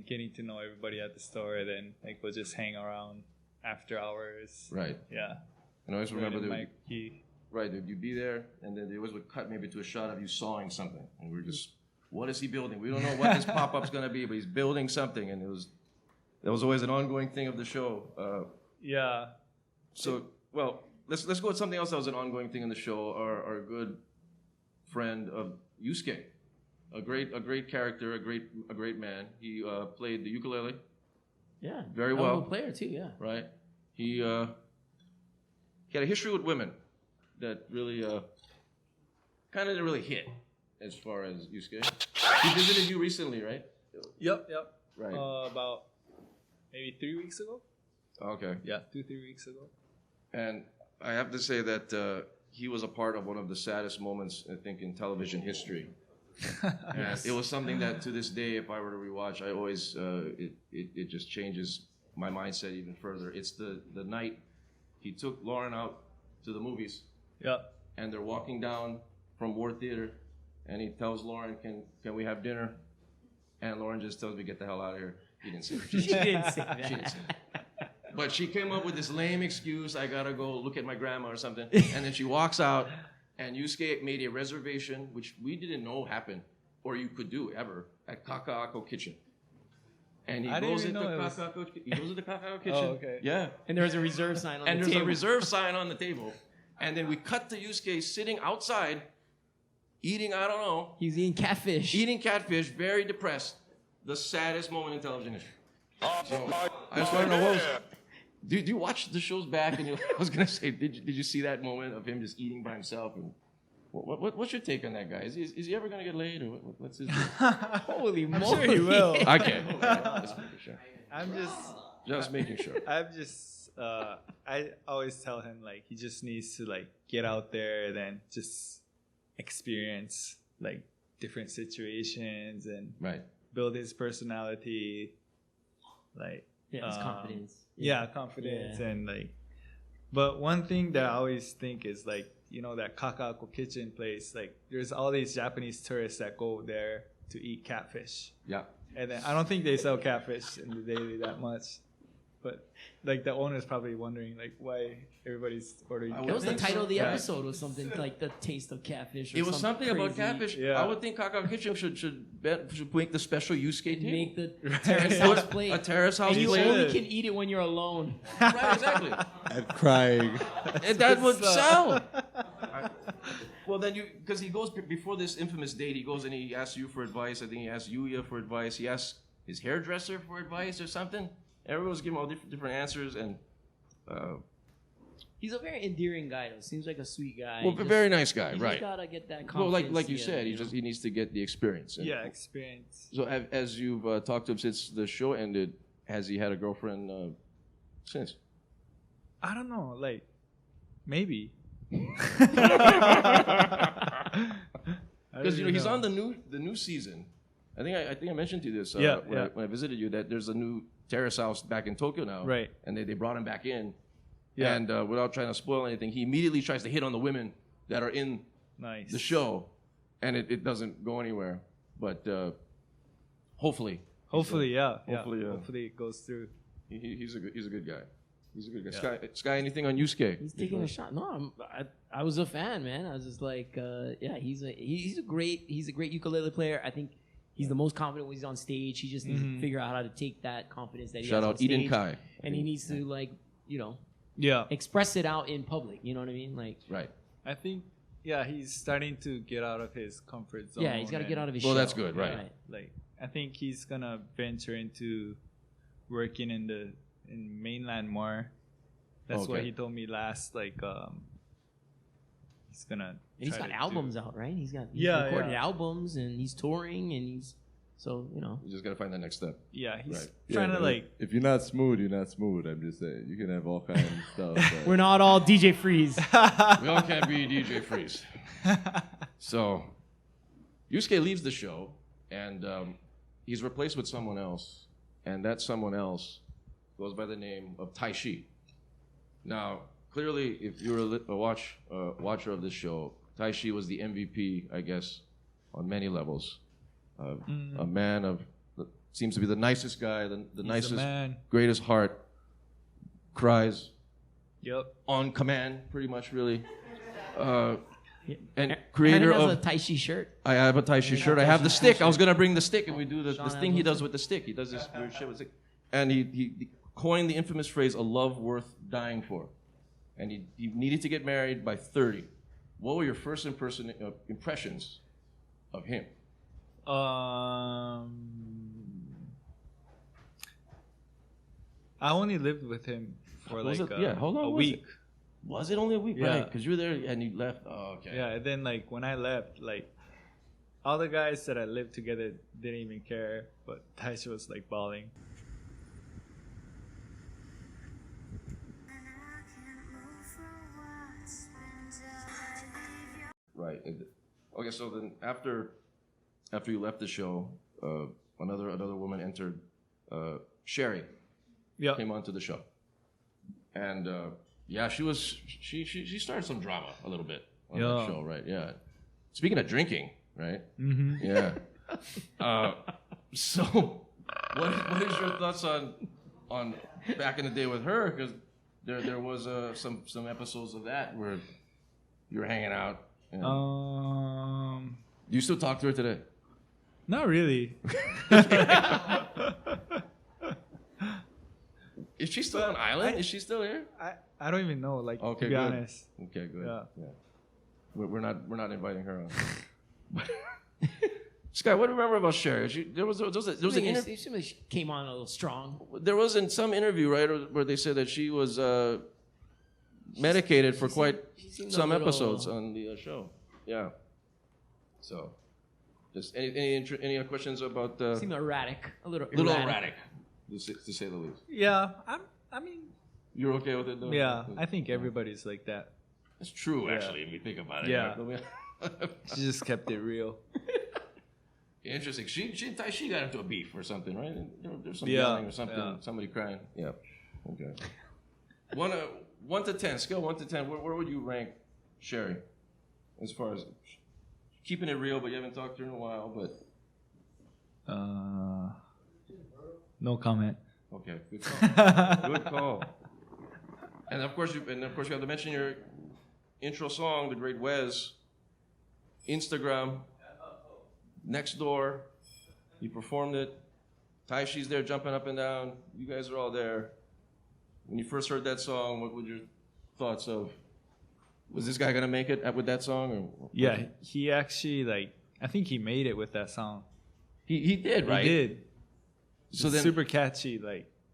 getting to know everybody at the store, and then like we'll just hang around after hours. Right. Yeah. And I always remember Right in they my key. Right, you'd be there, and then they always would cut maybe to a shot of you sawing something, and we're just, what is he building? We don't know what this pop-up's gonna be, but he's building something, and that was always an ongoing thing of the show. Yeah. So, well, let's go with something else that was an ongoing thing in the show. Our good friend of Yusuke, a great character, a great man. He played the ukulele. Yeah. Very Hell of well. a player too. Yeah. Right. He had a history with women that really kind of didn't really hit as far as Yusuke. He visited you recently, right? Yep. Right. About maybe 3 weeks ago. Okay. Yeah, 2-3 weeks ago. And I have to say that he was a part of one of the saddest moments, I think, in television history. And it was something that, to this day, if I were to rewatch, I always it just changes my mindset even further. It's the night he took Lauren out to the movies. Yeah. And they're walking down from War Theater, and he tells Lauren, "Can we have dinner?" And Lauren just tells me, "Get the hell out of here." He didn't say that. She didn't say that. She didn't say that. But she came up with this lame excuse, "I gotta go look at my grandma" or something. And then she walks out, and Yusuke made a reservation, which we didn't know happened, or you could do ever, at Kaka'ako Kitchen. And he goes into the Kaka'ako Kitchen. Oh, okay. Yeah. And there was a reserve sign on the And table. there's a reserve sign on the table. And then we cut to Yusuke sitting outside, eating, I don't know. He's eating catfish. Eating catfish, very depressed. The saddest moment in television history. So, I just want to know, what was, do you watch the shows back? And I was going to say, did you see that moment of him just eating by himself? And what's your take on that guy? Is he ever going to get laid? Or what's his Holy moly. I'm sure he will. Okay. Just making sure. I'm Just making sure. I'm just I always tell him like he just needs to like get out there and then just experience like different situations and build his personality, like his confidence. Yeah, confidence and like. But one thing that I always think is like, you know, that Kaka'ako Kitchen place, like there's all these Japanese tourists that go there to eat catfish. Yeah. And then I don't think they sell catfish in the daily that much. But like the owner's probably wondering like why everybody's ordering. That was the title of the episode or something like the taste of catfish. Or It was something crazy. about catfish. Yeah. I would think Kaka'ako Kitchen should make the special Yusuke table. Make the Terrace House plate. A Terrace House and you plate. only can eat it when you're alone. Right, exactly. I'm crying. And that would sell. Well, then because he goes before this infamous date, he goes and he asks you for advice. I think he asks Yuya for advice. He asks his hairdresser for advice or something. Everyone's giving all different answers, and He's a very endearing guy, though. Seems like a sweet guy. well, very nice guy, You right? just gotta get that Well, confidence. like you said, he needs to get the experience. And Yeah, experience. So as you've talked to him since the show ended, has he had a girlfriend since? I don't know, like maybe. Because he's on the new season. I think I mentioned to you this when I visited you that there's a new Terrace House back in Tokyo now, right? And they brought him back in, yeah. And without trying to spoil anything, he immediately tries to hit on the women that are in the show, and it doesn't go anywhere. But hopefully, hopefully it goes through. He's a good guy. He's a good guy. Yeah. Sky, anything on Yusuke? He's taking a shot. No, I was a fan, man. I was just like, he's a great ukulele player. I think he's the most confident when he's on stage. He just needs to figure out how to take that confidence that he has on stage. Shout out Eden Kai. And he needs to express it out in public. You know what I mean? Like, right. I think he's starting to get out of his comfort zone. Yeah, he's got to get out of his. Well, shell. that's good, right? Like, I think he's gonna venture into working in mainland more. That's what he told me last. Like, he's gonna. He's got albums out, right? He's recorded albums, and he's touring, and he's You just gotta find the next step. Yeah, he's trying to like. If you're not smooth, you're not smooth. I'm just saying, you can have all kinds of stuff. We're not all DJ Freeze. We all can't be DJ Freeze. So, Yusuke leaves the show, and he's replaced with someone else, and that someone else goes by the name of Taishi. Now, clearly, if you're a watcher of this show, Taishi was the MVP, I guess, on many levels. A man seems to be the nicest guy, the nicest, greatest heart, cries on command, pretty much, really. And creator of a Taishi shirt. I have a Taishi shirt. I have the stick. I was gonna bring the stick, and we do this thing he does with the stick. He does this weird shit with the stick. And he coined the infamous phrase, "a love worth dying for." And he needed to get married by 30. What were your first impressions of him? I only lived with him for how long a was week. It? Was it only a week? Yeah. Right, because you were there and you left. Oh, okay. Yeah, and then like when I left, like all the guys that I lived together didn't even care, but Taisha was like bawling. Right. Okay, so then after you left the show, another woman entered. Sherry came onto the show, and she started some drama a little bit on that show, right? Yeah. Speaking of drinking, right? Mm-hmm. Yeah. So, what is your thoughts on back in the day with her? Because there was some episodes of that where you were hanging out. Do you still talk to her today? Not really. Is she still on island? Is she still here? I don't even know. Like, to be honest. Okay, good. Yeah. We're not inviting her on. Sky, what do you remember about Sherry? There was an interview. She came on a little strong. There was in some interview, right, where they said that she was medicated for quite some episodes on the show. Yeah. So, just any other questions about? Seemed erratic, a little erratic, to say the least. Yeah, I mean. You're okay with it, though? Yeah, I think everybody's like that. It's true, actually, if you think about it. Yeah. She just kept it real. Interesting. She got into a beef or something, right? There's some yelling or something. Yeah. Somebody crying. Yeah. Okay. 1 to 10, scale 1 to 10. Where would you rank Sherry, as far as keeping it real? But you haven't talked to her in a while. But no comment. Okay. Good call. Good call. And of course you have to mention your intro song, The Great Wes. Instagram. Next Door, you performed it. Taishi's there jumping up and down. You guys are all there. When you first heard that song, what were your thoughts of Was this guy gonna make it with that song? Or Yeah, he actually I think he made it with that song. He did, right? He did. So It's then, super catchy.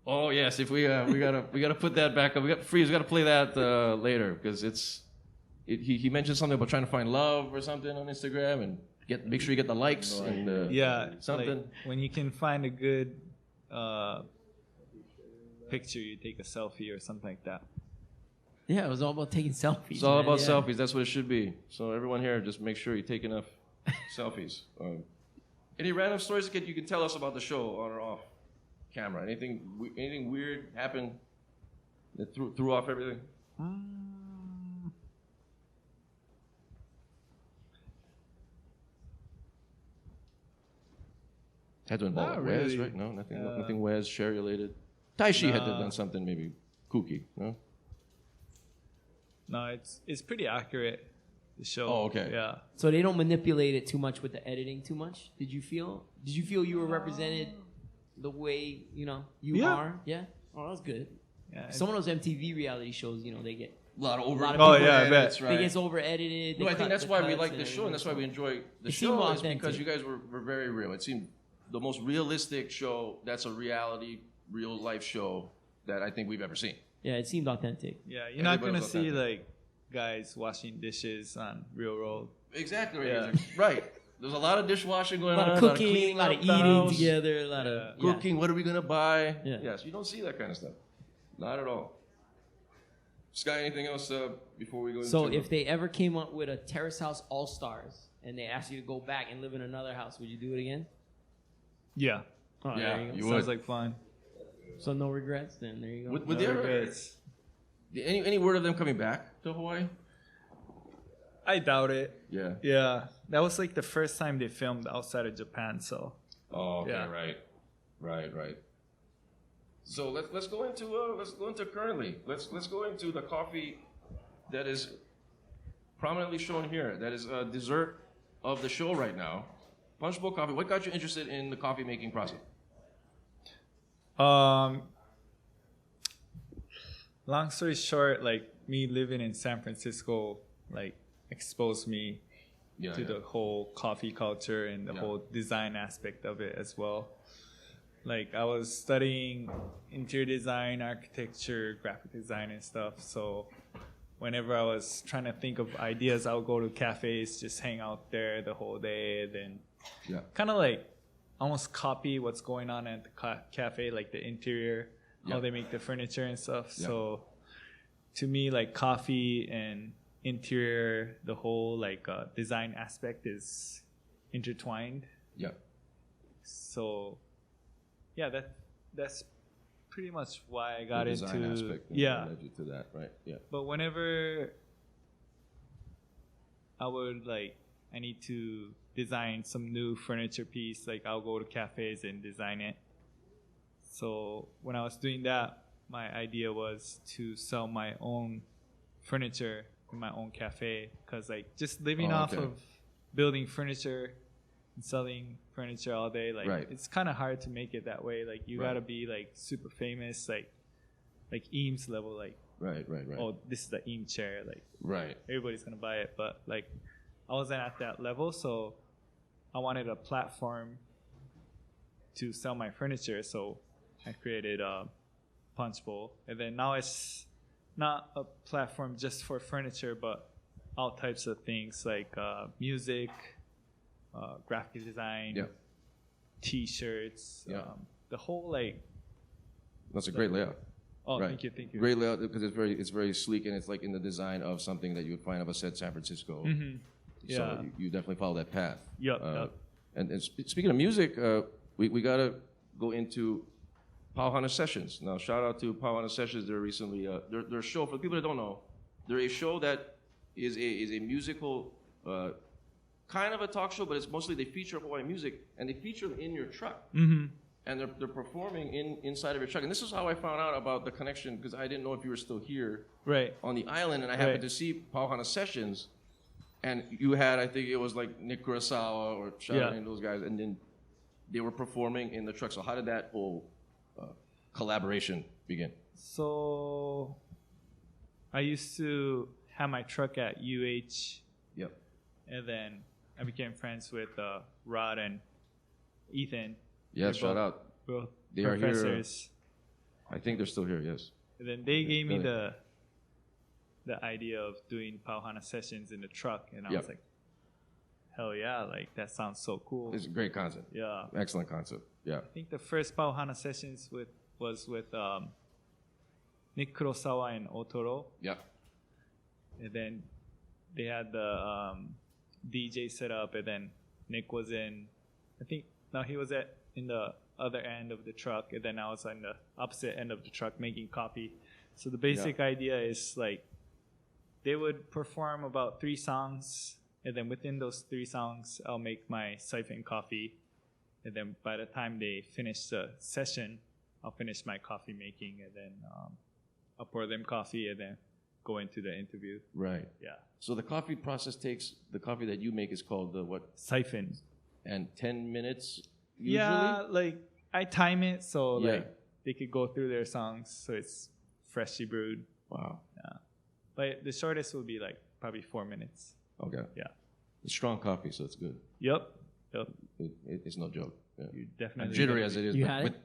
oh yes, if we gotta put that back up. We gotta play that later because he mentioned something about trying to find love or something on Instagram and make sure you get the likes and something. When you can find a good picture, you take a selfie or something like that. Yeah, it was all about taking selfies. It's all man. about Yeah. selfies. That's what it should be. So everyone here, just make sure you take enough selfies. Any random stories that you can tell us about the show on or off camera? Anything weird happened that threw off everything? Had to involve Not Wes, really. right? No, nothing Wes, share related. Taishi had to have done something maybe kooky, no? No, it's pretty accurate. The show. Oh, okay. Yeah. So they don't manipulate it too much with the editing too much. Did you feel you were represented the way you are? Yeah. Oh, that's good. Yeah. Some of those MTV reality shows, they get A lot of over. Oh, yeah, I bet. They get over edited. No, I think that's why we like the show, and that's why we enjoy the show. more Is because authentic. you guys were very real. It seemed the most realistic show. That's a reality, real life show that I think we've ever seen. Yeah, it seemed authentic. Yeah, you're not Everybody gonna was see authentic. guys washing dishes on real road. Exactly. Yeah. Right. There's a lot of dishwashing A going lot on. of cooking, a cleaning lot of up the eating house, together, a lot of cooking. What are we gonna buy? Yeah. Yes, you don't see that kind of stuff. Not at all. Sky, anything else before we go? So into if they ever came up with a Terrace House All Stars and they asked you to go back and live in another house, would you do it again? Yeah. Oh, Yeah, there you go. you Sounds would. like fun. So no regrets then. There you go. Would No they ever? regrets. Any word of them coming back to Hawaii? I doubt it. Yeah. Yeah, that was the first time they filmed outside of Japan. So. Oh, okay, Yeah. right. So let's go into currently. Let's go into the coffee that is prominently shown here. That is a dessert of the show right now. Punchbowl Coffee. What got you interested in the coffee making process? Long story short, me living in San Francisco, exposed me to the whole coffee culture and the whole design aspect of it as well. I was studying interior design, architecture, graphic design and stuff. So whenever I was trying to think of ideas, I would go to cafes, just hang out there the whole day, and then kind of almost copy what's going on at the cafe, the interior, how they make the furniture and stuff. Yeah. So to me, coffee and interior, the whole design aspect is intertwined. Yeah. So yeah, that's pretty much why I got The design into aspect led you to that, right? Yeah. But whenever I would I need to design some new furniture piece, I'll go to cafes and design it. So when I was doing that, my idea was to sell my own furniture in my own cafe, because just living off of building furniture and selling furniture all day, it's kind of hard to make it that way. You gotta be super famous, like Eames level, Right. oh, this is the Eames chair, Right. everybody's gonna buy it. But I wasn't at that level, so I wanted a platform to sell my furniture. So I created Punchbowl, and then now it's not a platform just for furniture, but all types of things music, graphic design, T-shirts, the whole That's a great layout. Oh, Right. thank you. Great layout because it's very sleek and it's in the design of something that you would find of a set San Francisco. Mm-hmm. So Yeah. you definitely follow that path. Yep. And speaking of music, we gotta go into Pauhana Sessions. Now, shout out to Pauhana Sessions. They're recently they're a show for people that don't know. They're a show that is a musical kind of a talk show, but it's mostly they feature Hawaiian music and they feature them in your truck. Mm-hmm. And they're performing inside of your truck. And this is how I found out about the connection, because I didn't know if you were still here on the island, and I happened to see Pauhana Sessions, and you had, I think it was Nick Kurosawa or Sharon and those guys, and then they were performing in the truck. So how did that whole collaboration begin? So I used to had my truck at UH. Yep. And then I became friends with Rod and Ethan. Yeah, They're shout out. Both They are professors. here. I think they're still here. Yes. And then they gave me Really? the idea of doing Pauhana sessions in the truck, and I Yep. was like, hell yeah, like that sounds so cool. It's a great concept. Yeah. Excellent concept. Yeah. I think the first Pauhana sessions was with Nick Kurosawa and Otoro. Yeah. And then they had the DJ set up, and then Nick was in, I think, no, he was in the other end of the truck, and then I was on the opposite end of the truck making coffee. So the basic idea is like they would perform about 3 songs, and then within those 3 songs, I'll make my siphon coffee. And then by the time they finish the session, I'll finish my coffee making, and then I'll pour them coffee, and then go into the interview. Right. Yeah. So the coffee process takes, the coffee that you make is called the what? Siphon. And 10 minutes usually? Yeah, like I time it so Yeah. like they could go through their songs, so it's freshly brewed. Wow. Yeah. But the shortest will be like probably 4 minutes. Okay. Yeah. It's strong coffee, so it's good. Yep. It's no joke. Yeah. You definitely. As jittery as it is, You but had with it?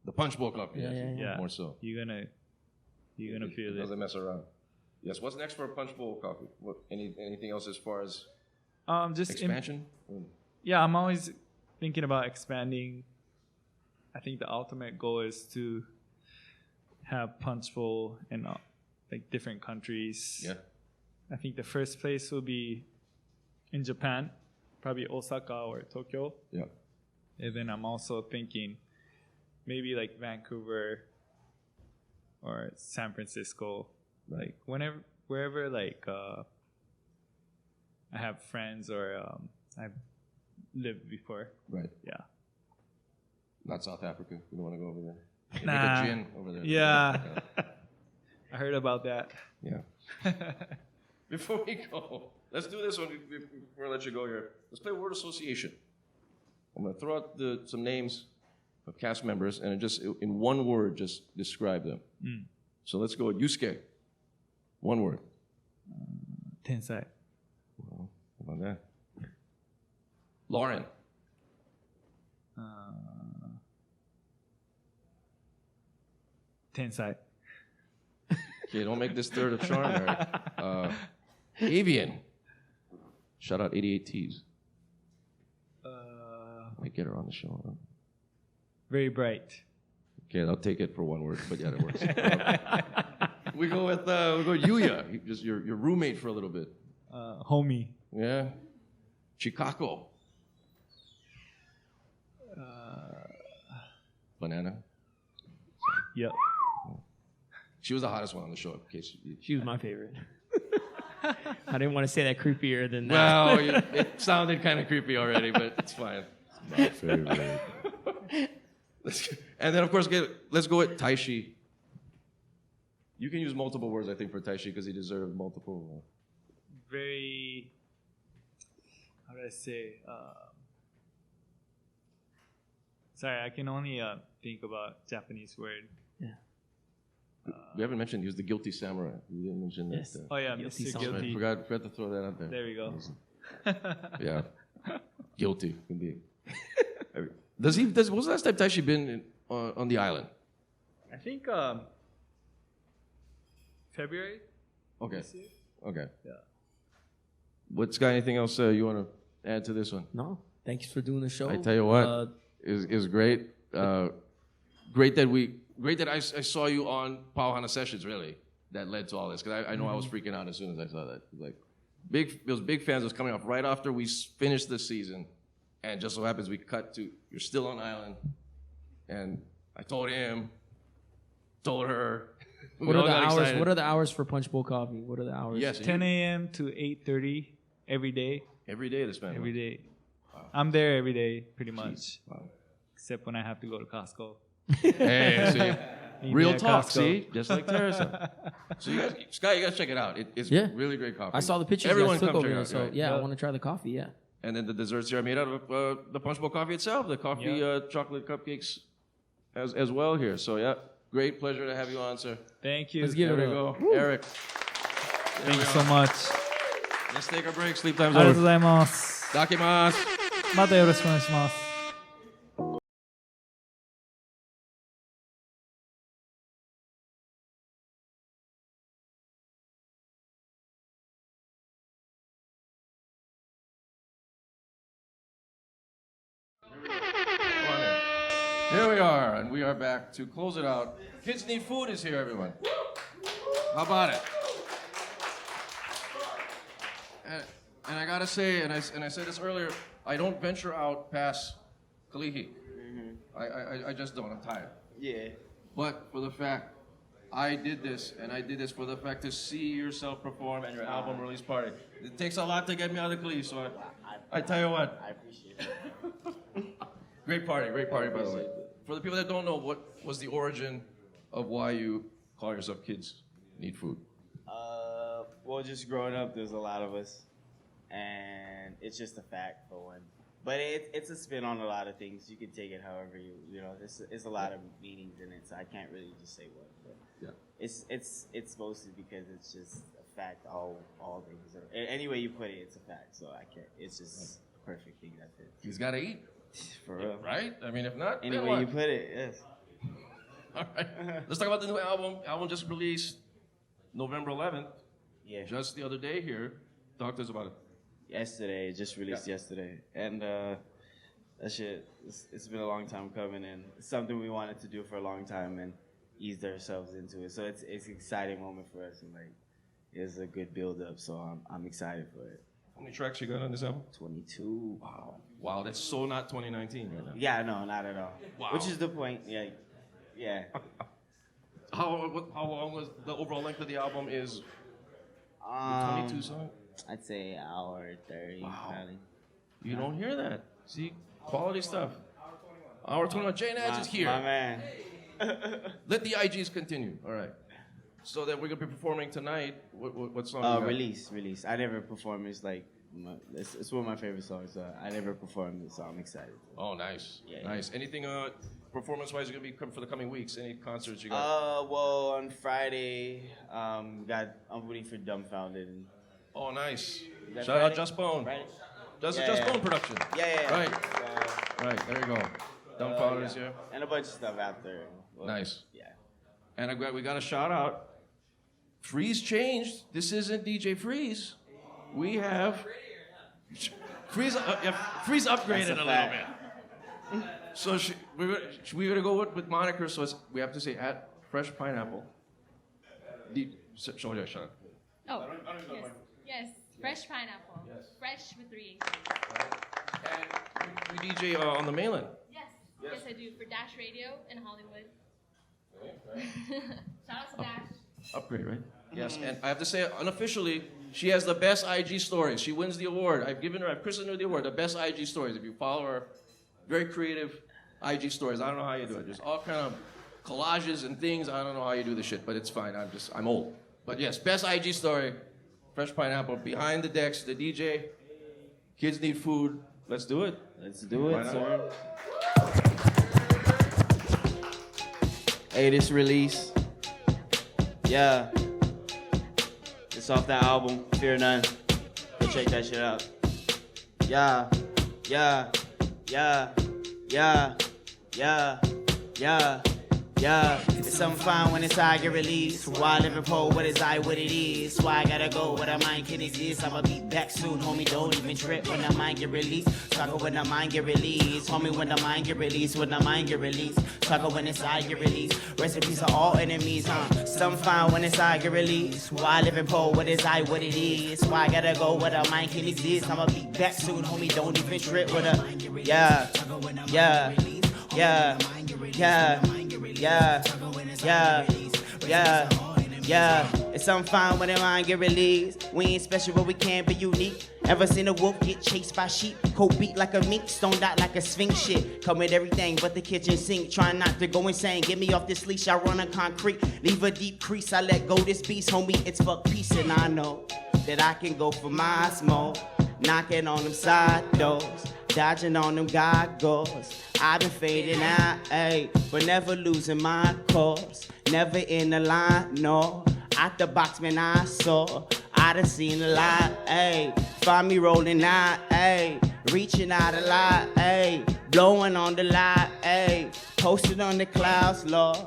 the Punchbowl Coffee, Yeah. Yeah. more so. You're gonna feel It it. doesn't mess around. Yes. What's next for Punchbowl Coffee? What? Anything else as far as Just expansion? yeah, I'm always thinking about expanding. I think the ultimate goal is to have Punchbowl in like different countries. Yeah. I think the first place will be in Japan, probably Osaka or Tokyo. Yeah. And then I'm also thinking maybe like Vancouver or San Francisco, like wherever like I have friends or I've lived before. Right. Yeah. Not South Africa. You don't want to go over there. Nah. Make a gin over there. Yeah. I heard about that. Yeah. Before we go, let's do this one before I let you go here. Let's play word association. I'm going to throw out some names of cast members and just in one word, just describe them. Mm. So let's go with Yusuke. One word. Tensai. Well, how about that? Lauren. Tensai. Okay, don't make this third of charm, Eric. Avian. Shout out 88 T's. Might get her on the show. Huh? Very bright. Okay, I'll take it for one word, but yeah, that works. We go with Yuya, just your roommate for a little bit. Homie. Yeah. Chikako. Banana. Yep. She was the hottest one on the show. In case She was my favorite. I didn't want to say that creepier than that. Well, it sounded kind of creepy already, but it's fine. My favorite. And then, of course, let's go with Taishi. You can use multiple words, I think, for Taishi because he deserved multiple. Very, how do I say? Sorry, I can only think about Japanese word. Yeah. We haven't mentioned he was the guilty samurai. We didn't mention Yes. that. Oh yeah, Guilty Mr. samurai. Guilty. Forgot to throw that out there. There we go. Yeah. Guilty, indeed. What was the last time Taishi been on the island? I think February. Okay. This year? Okay. Yeah. What's got anything else you want to add to this one? No, thanks for doing the show. I tell you what, it was great. Great that I saw you on Pauhana Sessions, really, that led to all this. Because I know I was freaking out as soon as I saw that. Like, those big fans was coming off right after we finished the season. And just so happens we cut to, you're still on island. And I told him, told her. What are the hours? Excited. What are the hours for Punchbowl Coffee? What are the hours? Yes, 10 a.m. to 8:30 every day. Every day this man. Every day. Wow. I'm there every day, pretty much. Wow. Except when I have to go to Costco. Hey, see, real talk. Costco. See, just like Terrace House. So Scott, you guys check it out. It's really great coffee. I saw the pictures. Everyone you guys took come over check there, out. so Right. yeah, I want to try the coffee. Yeah. And then the desserts here are made out of the Punchbowl coffee itself. The coffee chocolate cupcakes as well here. So yeah, great pleasure to have you on, sir. Thank you. Let's give there it we a go, Eric. Thank you so much. Let's take a break. Sleep time's ありがとうご over. ざいます。Dakimasu. またよろしくお願いします。Here we are, and we are back to close it out. Kids Need Food is here, everyone. How about it? And I gotta say, and I said this earlier, I don't venture out past Kalihi. I just don't. I'm tired. Yeah. But for the fact, I did this, and I did this for the fact to see yourself perform and your album release party. It takes a lot to get me out of Kalihi, so I tell you what. I appreciate it. Great party, by the way. For the people that don't know, what was the origin of why you call yourself Kids Need Food? Well, just growing up, there's a lot of us, and it's just a fact for one. But it's a spin on a lot of things. You can take it however you know. It's a lot of meanings in it, so I can't really just say one. But yeah. It's mostly because it's just a fact. All things. Any way you put it, it's a fact. So I can't. It's just a perfect thing. That's it. He's got to eat. For real. Right? I mean, if not, any then way what? you put it, yes. All right. Let's talk about the new album. Album just released November 11th. Yeah. Just the other day here. Talk to us about it. Yesterday, it just released yesterday. And that shit, it's been a long time coming, and it's something we wanted to do for a long time and eased ourselves into it. So it's an exciting moment for us, and like, it's a good build up, so I'm excited for it. How many tracks you got on this album? 22. Wow, that's so not 2019 right now. Yeah, no, not at all. Wow. Which is the point, yeah. How long was the overall length of the album is? 22 songs? I'd say an hour 30, probably. You don't hear that. See, quality stuff. Hour 21. Jay Nash is here. My man. Let the IGs continue. All right. So that we're gonna be performing tonight. What song? you got? Release. I never perform. It's like it's one of my favorite songs. I never performed it, so I'm excited. Oh, nice. Yeah. Nice. Anything performance-wise you're gonna be for the coming weeks? Any concerts you got? Well, on Friday, I'm rooting for Dumbfounded. Oh, nice. That Shout out Friday? Just Bone. Friday? Just Yeah, Just yeah. Bone production. Yeah. Right. There you go. Dumbfounded is here. And a bunch of stuff after. Well, Nice. Yeah. And we got a shout out. Freeze changed. This isn't DJ Freeze. We have Freeze upgraded a little bit. So we're gonna go with moniker. So we have to say at Fresh Pineapple. Shut up. Oh, yes. Fresh pineapple. Yes. Fresh with 3 And we DJ on the mainland. Yes, I do for Dash Radio in Hollywood. Shout out to Dash. Upgrade, right? Yes, and I have to say, unofficially, she has the best IG stories. She wins the award. I've christened her the award, the best IG stories. If you follow her, very creative IG stories. I don't know how you do it. There's all kind of collages and things. I don't know how you do the shit, but it's fine. I'm old. But yes, best IG story, Fresh Pineapple. Behind the decks, the DJ, Kids Need Food. Let's do it. Let's do it, Why not? sir. Hey, this release. Yeah. It's off that album, Fear None. Go check that shit out. Yeah. It's something fine when it's I get released. Why live in pole, what is I, what it is. Why I gotta go, what I mind can exist. I'ma be back soon, homie, don't even trip when the mind get released. Talk when the mind get released. Homie, when the mind get released, when the mind get released. Talk when it's I get released. Recipes are all enemies, Something fine when it's I get released. Why live in pole, what is I, what it is. Why I gotta go, what the mind can exist. I'ma be back soon, homie, don't even trip with a yeah. It's something fine when the mind get released. We ain't special, but we can be unique. Ever seen a wolf get chased by sheep? Cold beat like a mink, stoned out like a sphinx shit. Come with everything but the kitchen sink. Trying not to go insane. Get me off this leash, I run on concrete. Leave a deep crease, I let go this beast. Homie, it's fuck peace, and I know that I can go for my smoke. Knocking on them side doors, dodging on them goggles. I've been fading out, ayy, but never losing my course. Never in the line, no. Out the box, man, I I done seen a lot, ayy. Find me rolling out, ayy. Reaching out a lot, ayy. Blowing on the light, ayy. Posted on the clouds, Lord.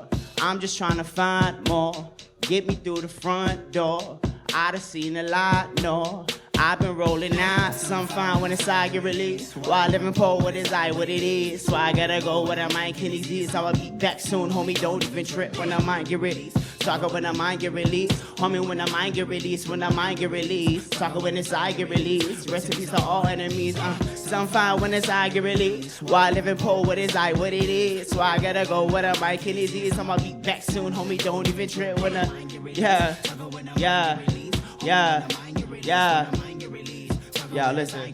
I'm just trying to find more. Get me through the front door. I done seen a lot, no. I've been rolling out, some fine when inside get released. While living poor, what is I, what it is. So I gotta go where the mind can exist. I'll be back soon, homie, don't even trip when the mind get released. Talk when the mind get released. Homie, when the mind get released, when the mind get released. Talk when inside get released. Recipes to all enemies, some fine when inside get released. While living poor, what is I, what it is. So I gotta go where the mind can exist. I'ma be back soon, homie, don't even trip when the, yeah, listen.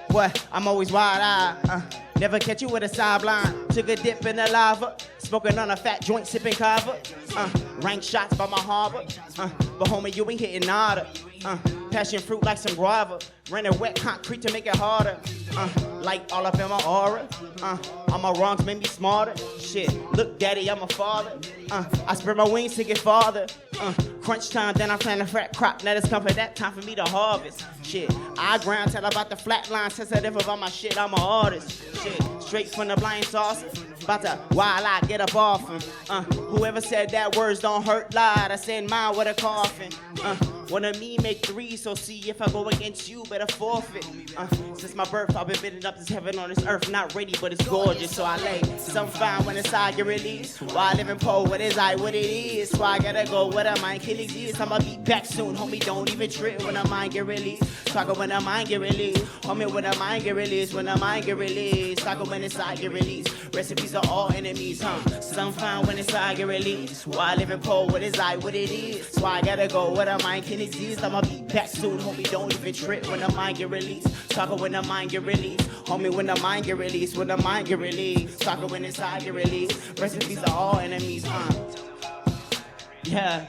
What? I'm always wide-eyed. Never catch you with a sideline. Took a dip in the lava. Smoking on a fat joint, sipping kava. Rank shots by my harbor. But homie, you ain't hitting nada. Passion fruit like some guava. Renting wet concrete to make it harder. Like all up in my aura. All my wrongs made me smarter. Shit, look daddy, I'm a father. I spread my wings to get farther. Crunch time, then I'm planting a fat crop. Now it's come for that time for me to harvest. Shit, I ground tell about the flat line. Sensitive about my shit, I'm an artist. Shit, straight from the blind saucer. About to while I get up off him. Whoever said that words don't hurt lied. I send mine with a coffin. One of me make three, so see if I go against you, better forfeit. Since my birth, I've been building up this heaven on this earth. Not ready, but it's gorgeous, so I lay. Some fine when inside get released. While I live in poor, what is I, what it is. So I gotta go where the mind can exist. I'ma be back soon, homie, don't even trip when the mind get released. Talk when the mind get released. Homie, when the mind get released, when the mind get released. Talk when inside get released. Recipes are all enemies, Some fine when inside get released. While I live in poor, what is I, what it is. So I gotta go where the mind can exist. I'ma be back soon, homie, don't even trip when the mind get released. Talk when the mind get released. Homie, when the mind get released, when the mind get released. Talk when inside get released. Recipes are all enemies, Yeah.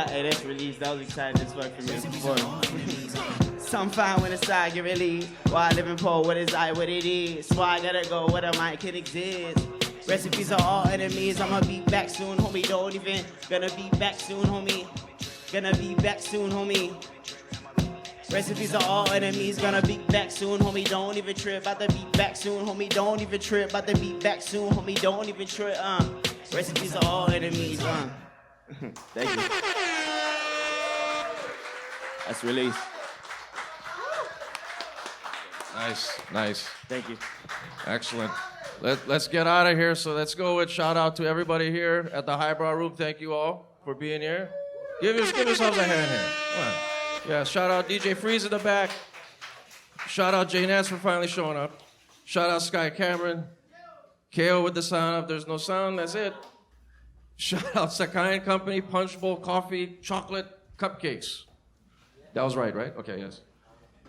Hey, that's released. That was exciting as fuck for me before. Some fine when inside get released. While I live in poor, what is I, what it is. So I gotta go where the mind can exist. Recipes are all enemies. I'ma be back soon, homie. Don't even. Gonna be back soon, homie. Gonna be back soon, homie. Recipes are all enemies. Gonna be back soon, homie. Don't even trip. About to be back soon, homie. Don't even trip. About to be back soon, homie. Don't even trip. Recipes are all enemies. Thank you. That's released. Nice. Thank you. Excellent. Let's get out of here. So let's go with shout out to everybody here at the Hi Brau Room. Thank you all for being here. Give yourselves a hand here. Come on. Yeah, shout out DJ Freeze in the back. Shout out Jay Nance for finally showing up. Shout out Sky Cameron. KO with the sound. If there's no sound, that's it. Shout out Sakai and Company, Punchbowl Coffee, chocolate cupcakes. That was right? Okay, yes.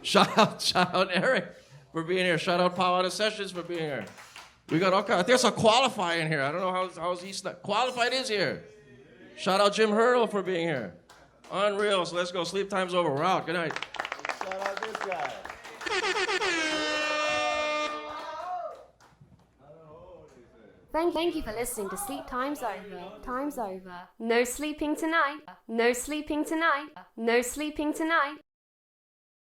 Shout out Eric for being here. Shout out Power Out of Sessions for being here. We got all kinds. I think there's a qualifier in here. I don't know how's he stuck. Qualified is here. Shout out Jim Hurdle for being here. Unreal. So let's go. Sleep time's over. We're out. Good night. Shout out this guy. Thank you for listening to Sleep Time's Over. Time's over. No sleeping tonight. No sleeping tonight. No sleeping tonight.